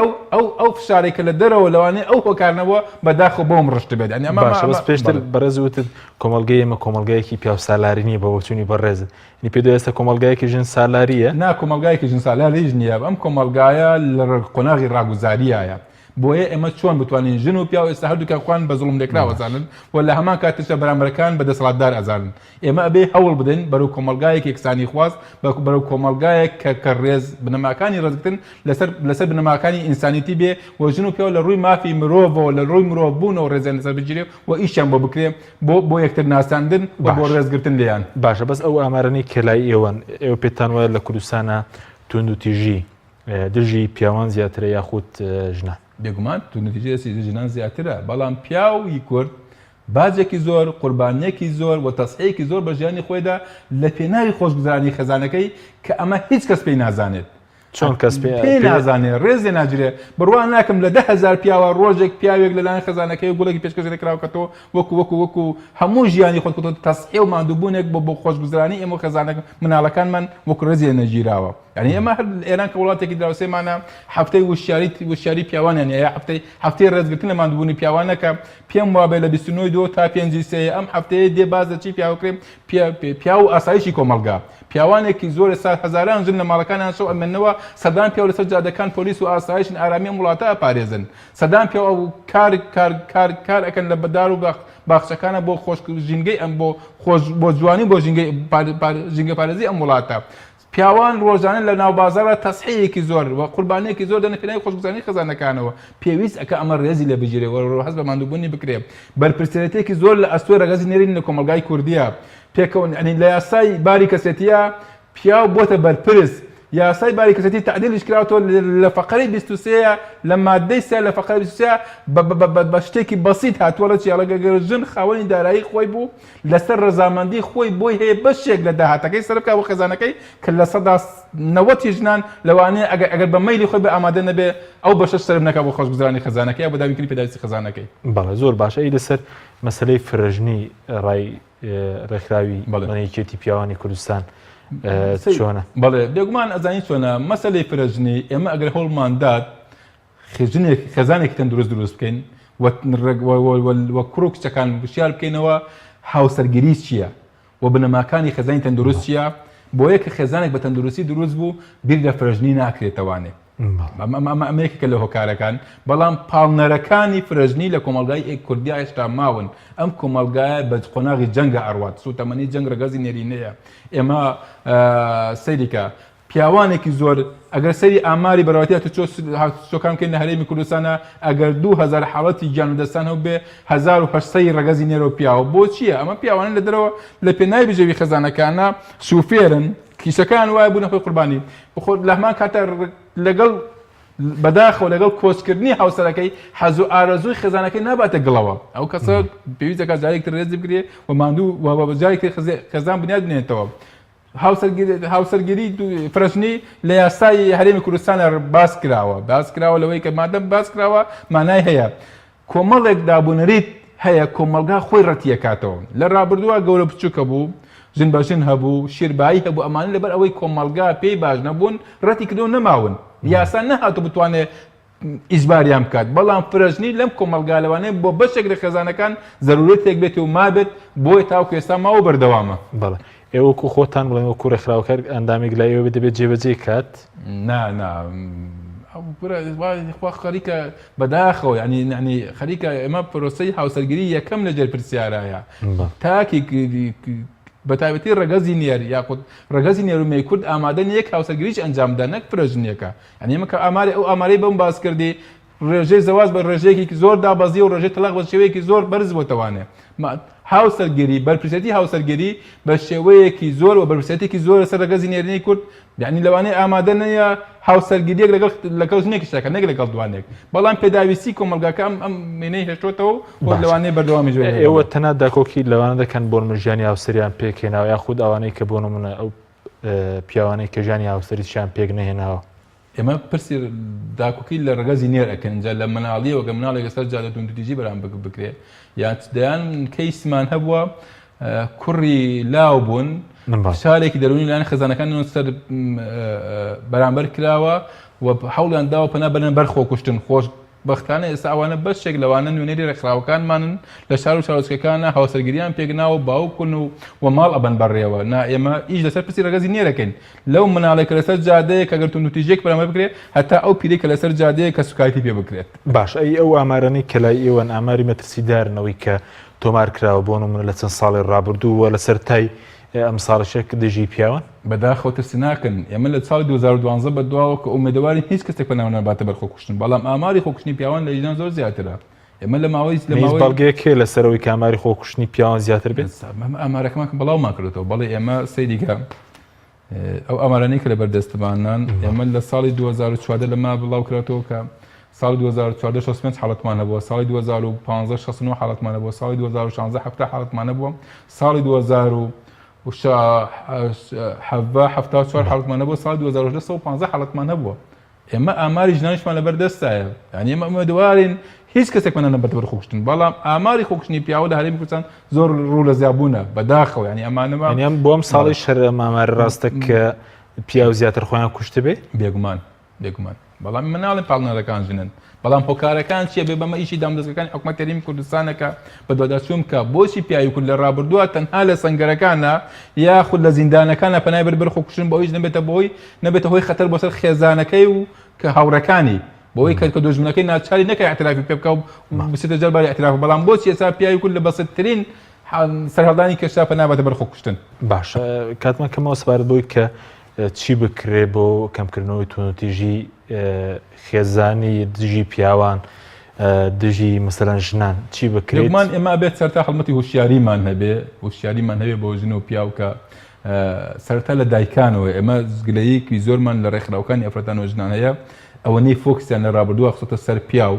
ئەو فشارێکە لە دەرەوە لەوانەیە ئەو هۆکارنەوە بەداخە بۆم ڕشت بێت بەس پێشتر بەڕێز وتت کۆمەلگەی ئێمە کۆمەلگایەکی پیاو سالاری نیە بە بۆچوونی بەڕێزت نی پێ ئێستا کۆمەلگایەکی ژن سالاریە نا کۆمەلگایەکی ژن سالاریش نییە ئەم کۆمەلگایە لە قۆناغی ڕاگوزاریایە بۆیە ئێمە چۆن بتوانین ژن و پیا و ئێستا هەردووکان خوان بە زوڵم لێکراوەزانن و لە هەمان کاتیشە بەرامبەرەکان بەدەسەڵاتدار ئەزانن ئێمە ئەبێ هەوڵ بدەین بەرەو کۆمەلگایەک یەکسانی خواست بەرەو کۆمەلگایەک کە ڕێز بنەماکانی ڕێزگرتن لەسەر بنەماکانی ئینسانیتی بێ و ژن و پیا لە ڕووی مافی مرۆڤەوە لە ڕووی مرۆڤ بوونەوە ڕێزیان لەسەر بگیرێ و ئیشیان بۆ بکرێ بۆ یەکتر ناساندن و بۆ ڕێزگرتن لێیان باشە بەس ئەو ئامارانەی کێلای ئێوەن ئێوە پێتان وایە لە کوردستانە تونند و تیژی دژی پیاوان زیاترە یاخود ژنان بێگومان تو نتیجە سیزی ژنان زیاترە بەڵام پیاوی کورد باجێکی زۆر قوربانیەکی زۆر و تەسحەیەکی زۆر بە ژیانی خۆیدا لە پێناوی خۆشگوزارانی خێزانەکەی کە ئەمە هیچ کەس پێی نازانێت چۆن کەس پێی نازانێت ڕێزێ ناگرێت بڕوان ناکەم لە 10,000 پیاوە ڕۆژێک پیاوێک لەلایەن خێزانەکەی گوڵێکی پێشکەش کراوکەتەوە وەکو هەموو ژیانی خۆت کۆتە تەسحێ و ماندووبوونێک بۆ خۆشگوزارانی ئێمە خێزانەکە مناڵەکانمان وەکو ڕێزێ نەگیراوە یعنی ئێمە هەر ئێران کە وڵاتێکی دراوسێمانە هەفتەی وشیاری پیاوانیان هەیە هەفتەی ڕێزگرتن لە ماندووبوونی پیاوانەکە پێم وابێ لە 29 تا 5 ئەم هەفتەیە دێ باز دەچی پیاوکرێ پیا و ئاسایشی کۆمەلگا پیاوانێکی زۆر سال هەزاران ژن لە ماڵەکانیان شەو ئەمێنەوە سەدان پیاو لەسەر جادەکان پۆلیس و ئاسایشن ئارامی وڵاتە ئەپارێزن سەدان پیاو ئەو کار ئەکەن لە بەدار و باخچەکانە بۆ خۆشژینگەی ئەم بۆ جوانی بۆ ژینگە پارێزی ئەم وڵاتە پیاوان ڕۆژانە لە ناوبازارە تەسحەیەکی زۆر و قوربانەیەکی زۆر دەنە پێناوی خۆشگوزاریی خەزانەکانەوە پێویست ئەکە ئەمە ڕێزی لە بژێرەوە هەست بە ماندووبوونی بکرێ بەرپرسێتێکی زۆر لە ئەستۆی ڕەگەزی نێرین لە کۆمەلگای کوردیە پێکەون لە یاسای باری کەسێتیە پیاو بۆتە بەرپرس یاسای باری کەسێتی تعدیلیش کراوەوە لە فەقەرەی 23 لە مادەی 3 لە فەقەرەی 23 بە شتێکی بەسیط هاتووە چیاڵەگەر ژن خاوەنی دارایی خۆی بوو لەسەر ڕەزامەندی خۆی بۆی هەیە بەشێک لە داهاتەکەی سەربکە بۆ خێزانەکەی کە لە 90 ژنان لەوانەیە ئەگەر بە مەیلی خۆی بە ئامادە نەبێ ئەو بەشە سەرب نەکا بۆ خۆشگوزارانی خەزانەکەی بە داویکردنی پێداویستی خەزانەکەی. بەڵێ زۆر باشە ئەی لەسەر مەسلەی فرەژنی ڕای ڕێکخراوی بەڵێنێکێتی پیاوانی کوردستان چۆنە؟ بەڵێ بێگومان ئەزانی چۆنە مەسەلەی فرەژنی ئێمە ئەگەر هەوڵماندات خێزانێکی تەندروست دروست بکەین وە کوڕ و کچەکان بشیار بکەینەوە هاوسەرگیری چییە و بنەماکانی خێزانی تەندروست چییە بۆ یەکە خێزانێک بە تەندروستی دروست بوو بیر لە فرەژنی ناکرێتەوانێ ئەمەیەکە لە هۆکارەکان بەڵام پاڵنەرەکانی فرەژنی لە کۆمەلگای کوردیا هێشتا ماون ئەم کۆمەلگایە بە قۆناغی جەنگە ئەڕوات سوتەمەنی جەنگ ڕگەزی نێرینەیە ئێمە سەیریکە پیاوانێکی زۆر ئەگەر سەری ئاماری بەڕاتیە چۆکان بکەین لە هەرێمی کوردستانە ئەگەر 2000 حاڵەتی گیانودەستان هەو بێ 1800 ڕگەزی نێرە پیاوە بۆ چییە؟ ئەمە پیاوانە لە دەرەوە لە پێناوی بژێوی خەزانەکانە سوفێرن کیسەکان وایە بوونە خۆی قوربانی بخۆ لە هەمان کاتە لەگەڵ بەداخەوە لەگەڵ کۆچکردنی هاوسەرەکەی حەز و ئارەزووی خێزانەکەی ناباتە گڵەوە ئەو کەسە پێویستەکە جارێکتر ڕێزی بگرێ و ماندوو جارێکتر خێزان بنیاد بنێتەوە. هاوسەرگیری فرەژنی لە یاسای هەرێمی کوردستانە باس کراوە لەوەی کە مادەم باس کراوە مانای هەیە کۆمەڵێک دابوونەریت هەیە کۆمەلگا خۆی ڕەتیەکاتەوە لە ڕابردووە گەورە بچووکە بوو ژن بەژن هەبوو شیربایی هەبوو ئەمانە لەبەر ئەوەی کۆمەلگا پێی باش نەبوون ڕەتی کردو نەماون یاسا نەهاتوو بتوانێت ئیجباریان بکات بەڵام فرەژنی لەم کۆمەلگا لەوانەیە بۆ بەشێک لە خێزانەکان زەرورەتێک بێت و مابێت بۆی تاوکو ئێستا ماوە بەردەوامە. بەڵێ ئێوەکو خۆتان بڵێن وەکو ڕێکخراوەکار ئەندامێک لای ئێوە دەبێت جێبەجێ کات خوا خەریکە بەداخەوە ینی خەریکە ئێمە پرۆسەی هاوسەرگیری یەکەم لە جێر پرسیارایە تاکی بە تایبەتی ڕگەزی نێر یاخود ڕگەزی نێرومەی کورد ئامادەن یەک هاوسەرگیریش ئەنجامدا نەک فرەژنیەکە یعنی ئێمە کە ئەو ئامارەی بەم باس کردی ڕێژەی زەواج بە ڕێژەیەکی زۆر دابەزی و ڕێژەی تەلاق بە شێوەیەکی زۆر بەرز بۆتەوانێ هاوسەرگیری بەرپرسێتی هاوسەرگیری بە شێوەیەکی زۆر و بەرپرسێتێکی زۆر لەسەر ڕگەزی نێرینەی کورد یعنی لەوانەیە ئامادە نەیە هاوسەرگیریەک لەگەڵ ژنێکی شتەکە نەک لەگەڵ دوانێک بەڵام پێداویستی کۆمەلگاکە ئەم مێنەی هێشتۆتەوە بۆ لەوانەیە بەردەوامی ژێ ئێوە تەنها داکۆکی لەوانە دەکەن بۆ ژیانی هاوسەریان پێکێناوە یاخود ئەوانەی کە بۆ نمونە ئەو پیاوانەی کە ژیانی هاوسەریشیان پێک نەهێناوە ئێمە پرسی داکۆکی لە ڕگەزی نێر ئەکەن جا لە مناڵیەوە گە مناڵێک سەر جادە توندتیژی بەرام بکرێ یان دەیان کەیسمان هەبووە کوڕی لاو بوون شارێکی دەرونی لایەن خەزانەکان سەر بەرامبەر کراوە و هەوڵیان داوە پەنا بەرن بەرخۆ کوشتن خۆش بەختانە ئێستا ئەوانە بەشێک لەوانە نوێنەری ڕێکخراوەکانمانن لە شار و شارۆچکەکانە هاوسەرگیریان پێگناوە باوکن و ماڵ ئەبەن بەڕێوە نا ئێمە ئیش لەسەر پرسی ڕگەزی نێرەکەین لەو مناڵێک کە لەسەر جادەیە کە گەر توندوتیژێک بەرامبەر بکرێت هەتا ئەو پیرەی کە لەسەر جادەیە کە سوکایەتی پێ بکرێت. باش ئەی ئەو ئامارانەی کە لای ئێوەن ئاماری مەترسیدارنەوەی کە تۆمار کراوە بۆ نمونە لە چەند ساڵی ڕابردووە لەسەر تای ئەم ساڵشێک دژی پیاوان بەداخەوە ترسی ناکەن ئێمە لە ساڵی 2012 بەدواوە کە ئومێدەواری هیچ کەسێک بەناو نەباتە بەرخۆ کوشتن بەڵام ئاماری خۆکوشتنی پیاوان لە ژنان زۆر زیاترە ئێمە لە ماوەی بەڵگەیەکێ لەسەرەوەی کە ئاماری خۆکوشتنی پیاوان زیاتر بێت ئامارەکەمان بەڵاومان کردەوە بەڵێ ئێمە سەیریکە ئەو ئامارانەی کە لە بەردەستمانان ئێمە لە ساڵی 2014 لەما بڵاو کردەوە کە ساڵی 2014 65 حاڵەتمانە بووە ساڵی 2015 69 حاڵەتمانە بووە ساڵی 2016 70 حاڵەتمانە بووە ساڵی 2000 74 حاڵەتمانە بووە ساڵی 2015 حاڵەتمانە بووە ئێمە ئاماری ژنانیشمان لەبەردەستایە یعنی ئێمە ئومێدوارین هیچ کەسێکمان نەبێتە بەرخۆکوشتن بەڵام ئاماری خۆکوشتنی پیاوە لە هەرێمی کوردستان زۆر ڕوو لە زیابوونە بەداخەوە یعنی ئەمانەمان بۆم ساڵی شەر ئاماری ڕاستە کە پیاو زیاتر خۆیان کوشتە بێ بێگومان بەڵام مناڵی پاڵنەرەکان ژنن بەڵام هۆکارەکان چیە بێ بەمە ئیشی دامدەستەکانی حکومەتی هەرێمی کوردستانەکە بە دوواداچوون کە بۆچی پیاوی کورد لە ڕابردووە تەنها لە سەنگەرەکانە یاخود لە زیندانەکانە پەنای بەر خۆکوشتن بۆ ئەویش نەبێتە هۆی خەتەر بۆ سەر خێزانەکەی و کە هاوڕەکانی بۆی کە دۆژمنەکەی ناچاری نەکە اعترافی پێ بکە و بسێتە جەرباری اعتراف بەڵام بۆچی ئێستا پیاوی کورد لە بەسەترین سەرهەڵدانی کەشا پەنا بەتە بەر خۆکوشتن. باش کاتمان کەمەوە سپارەت بۆی کە چی بکرێ بۆ کەمکردنەوەی توندوتیژی خێزانی دژی پیاوان دژی مەسەلەن ژنان چی بکرێت؟ گومان ئێمە بێت سەرتا هەڵمەتی هوشیاریمان هەبێ بۆ ژن و پیاو کە سەرتا لە دایکانەوە ئێمە گلەیەکی زۆرمان لە ڕێکخراوەکانی ئەفرەتان و ژنان هەیە ئەوەنەی فۆکسیان لە ڕابردووە خسۆتە سەر پیاو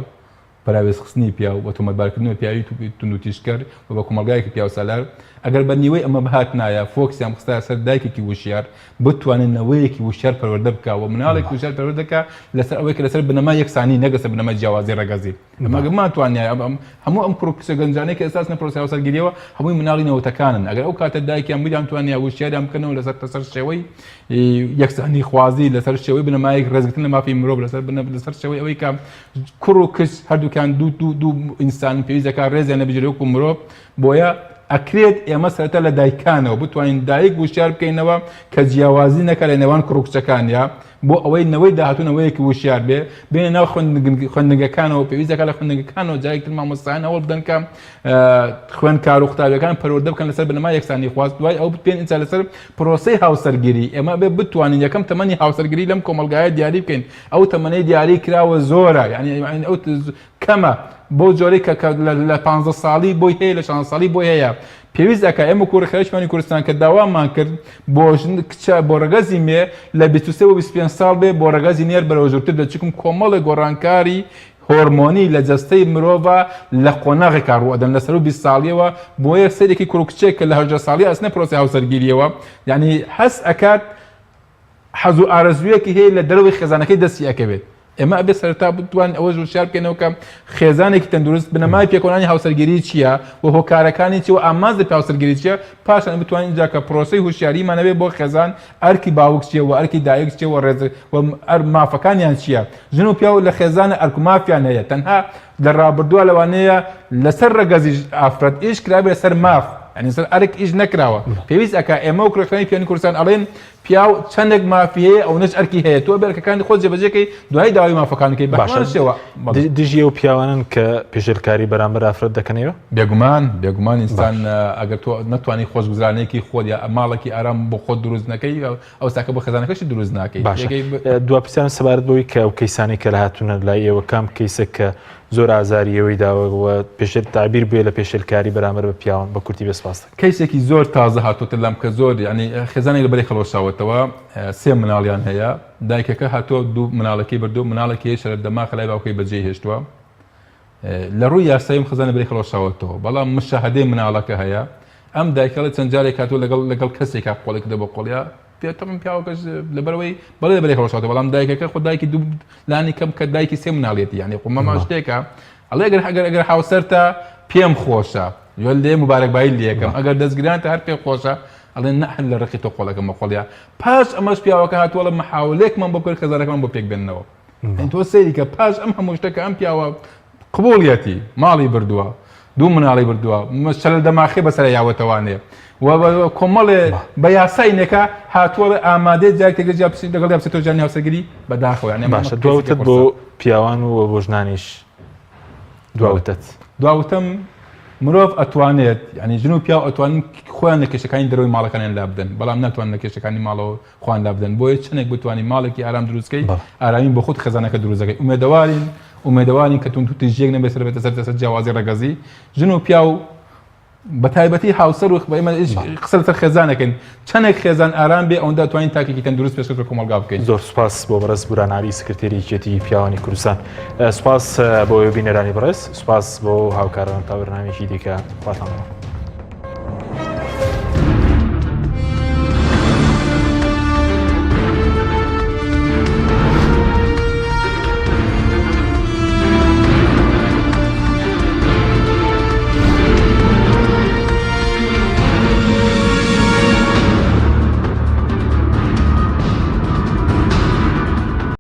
پراوێزخستنی پیاو بە تۆمەتبارکردنەوە پیاوی توندوتیژکەر و بە کۆمەلگایەکی پیاو سالار ئەگەر بە نیوەی ئەمە بەهات نایە فۆکسیان خستایە سەر دایکێکی وشیار بتوانێت نەوەیەکی وشیار پەروەردە بکات و مناڵێکی وشیار پەروەردە دەکات لەسەر ئەوەی کە لەسەر بنەما یەکسانی نەگەسە بنەما جیاوازی ڕێگەزی ئەمە ماتوانایە هەموو ئەم کوڕکسە گەنجانەی کە ئێستا پرۆسی هاوسەرگیریەوە هەمووی مناڵی نەوتەکانن ئەگەر ئەو کاتە دایکیان بیان توانیا وشیاریان بکەنەوە لەسەر شێوەی یەکسانی خوازی لەسەر شێوەی بنەمایەک ڕێزگرتن لە مافی مرۆڤ لەسەر شێوەی ئەوەی کە کوڕ و کچ هەردووکیان دوو ئینسان پێویستەکە ڕێزیان نەبژێت وەکو مرۆڤ بۆیە ئەکرێت ئێمە سەرەتا لە دایکانەوە بتوانین دایک وشیار بکەینەوە کە جیاوازی نەکە لە نێوان کوڕ و کچەکانیا بۆ ئەوەی نەوەی داهاتوونەوەیەکی وشیار بێ بێنە ناو خوێندنگەکانەوە پێویستەکە لە خوێندنگەکانەوە جایەکتر مامۆستایان ئەوڵ بدەن کە خوێندکار و قوتابیەکان پەروەردە بکەن لەسەر بنەما یەکسانی خواست دوای ئەو بتێن ئینجا لەسەر پرۆسەی هاوسەرگیری ئێمە بێ بتوانین یەکەم تەمەنی هاوسەرگیری لەم کۆمەلگایە دیاری بکەین ئەو تەمەنەی دیاری کراوە زۆرە یعنی ئەو کەمە بۆ جۆرەی کە لە 15 ساڵی بۆی هەیە لە 16 ساڵی بۆی هەیە پێویست ئەکە ئێمە کوڕەخێشمانی کوردستان کە داوامان کرد بۆ کچە بۆ ڕێگەزی مێ لە 23 و 25 ساڵ بێ بۆ ڕێگەزی نێر بەرەو زۆرتر دەچکم کۆمەڵی گۆڕانکاری هۆرمۆنی لە جەستەی مرۆڤ لە قۆناغێکا ڕوەدەن لەسەر و 20 ساڵیەوە بۆ یە سەرێکی کوڕکچێک کە لە 18 ساڵی ئەسنە پرۆسی هاوسەرگیریەوە یعنی هەست ئەکات حەز و ئارەزوویەکی هەیە لە دەرەوەی خێزانەکەی دەستی ئەکەوێت ئێمە ئەبێ سەرتا بتوان ئەوە وشیار بکەینەوە کە خێزانێکی تەندروست بنەمای پێکۆنانی هاوسەرگیری چییە و هۆکارەکانی چی و ئاماز لە هاوسەرگیری چیە پاشان بتوانین جا کە پرۆسەی هوشیاریمانەوێ بۆ خێزان ئەرکی باوک چیە و ئەرکی دایک چیە و ڕێز مافەکانیان چییە ژن و پیا و لە خێزانە ئەرک و مافیان هەیە تەنها لە ڕابردووە لەوانەیە لەسەر ڕێگەزی ئافرەت ئیش کرابێ سەر ماف ئەنی سەر ئەرک ئیش نەکراوە پێویست ئەکە ئێمە و کوڕەکانی پیانی کوردستان ئەڵێن پیاو چەندێک مافی هەیە ئەو نەش ئەرکی هەیە تۆ بەرکەکانی خۆت جێبەجێکەی دوای داوای مافەکانەکەی باشەوە دژی ئەو پیاوانن کە پێشێلکاری بەرامبەر ئافرەت دەکەنەوە بێگومان ئینسان ئەگەر تۆ نەتوانی خۆشگوزارانێکی خۆت یا ماڵێکی ئارام بۆ خۆت دروست نەکەی ئەو ساکە بۆ خێزانەکەشی دروست ناکەی دوا پرسیان سەبارەت بۆی کە ئەو کەیسانی کە لە هاتوونە لای ئێوە کام کەیسە کە زۆر ئازاریەوەی داوەوە پێشێت تعبیر بێ لە پێشێلکاری بەرامبەر بە پیاوان بە کورتی بێسپاس کەیسێکی زۆر تازە هاتووتە لەم کە زۆر ینی خێزانێک لە بەری خەڵۆشاوەتەوە سێ مناڵیان هەیە دایکەکە هاتووە دوو مناڵەکەی بردو مناڵێکی شەرەر دەماخە لای باوکەی بەجێ هێشتووە لە ڕووی یاساییم خەزانە بەری خەڵۆشاوەتەوە بەڵام مشاهدەی مناڵەکە هەیە ئەم دایکەڵی چەند جارێک هاتووە لەگەڵ کەسێکا قۆڵێک دە بە قۆڵیا پێتەمە پیاوەکەش لەبەرەوەی بەڵێ بەری خەڵۆشاوەتەوە بەڵام دایکەکە خۆ دایکی دوو لانی کەم کە دایکی سێ مناڵێتی یعنی قومەما شتێکە ئەڵێ ئەگەر هاوسەرتە پێم خۆشە لێ مبارەکبایی لێکم ئەگەر دەستگرانتە هەر پێ خۆشە ئەڵێ نەحل لە ڕقی تۆ قۆڵەکەم بەقۆڵیا پاش ئەمەش پیاوەکە هاتووەڵە محاولێکمان بۆ کرد خێزانەکەمان بۆ پێک بێننەوە تۆ سەیری کە پاش ئەم هەموو شتەکە ئەم پیاوە قبوڵیەتی ماڵی بردووە دوو مناڵی بردووە شەلە دەماخی بەسەر یاوەتەوانێ و کۆمەڵێ بە یاسای نێکە هاتووە ئامادەی جارێک لەگەڵ یاسەی تۆجانی هاوسەرگیری بەداخەوە یانێ باشە دواوتت بۆ پیاوان و بۆ ژنانیش دواوتم مرۆڤ ئەتوانێت ینی ژن و پیاو ئەتوانن خۆیان لە کێشەکانی دەرەوەی ماڵەکانیان لا بدەن بەڵام ناتوانن لە کێشەکانی ماڵەوە خۆیان لا بدەن بۆیە چنێک بتوانین ماڵێکی ئارام دروستکەی ئارامی بۆ خۆت خێزانەکە دروستەکەی ئومێدەوارین کە توندوتیژیەک نەبێت بێتە سەر جیاوازی ڕێگەزی ژن و پیاو بە تایبەتی هاوسەر و قسە لەسەر خێزانەکەن چەندێک خێزان ئارام بێ ئەوەندا توانین تاکێکی تەندروست پێشکەش بە کۆمەلگا بکەین. زۆر سوپاس بۆ بەڕێز بوراناری سکرتێری یەکێتی پیاوانی کوردستان. سوپاس بۆ بینەرانی بەڕێز، سوپاس بۆ هاوکاران تا بەرنامەیەکی دیکە خواتان.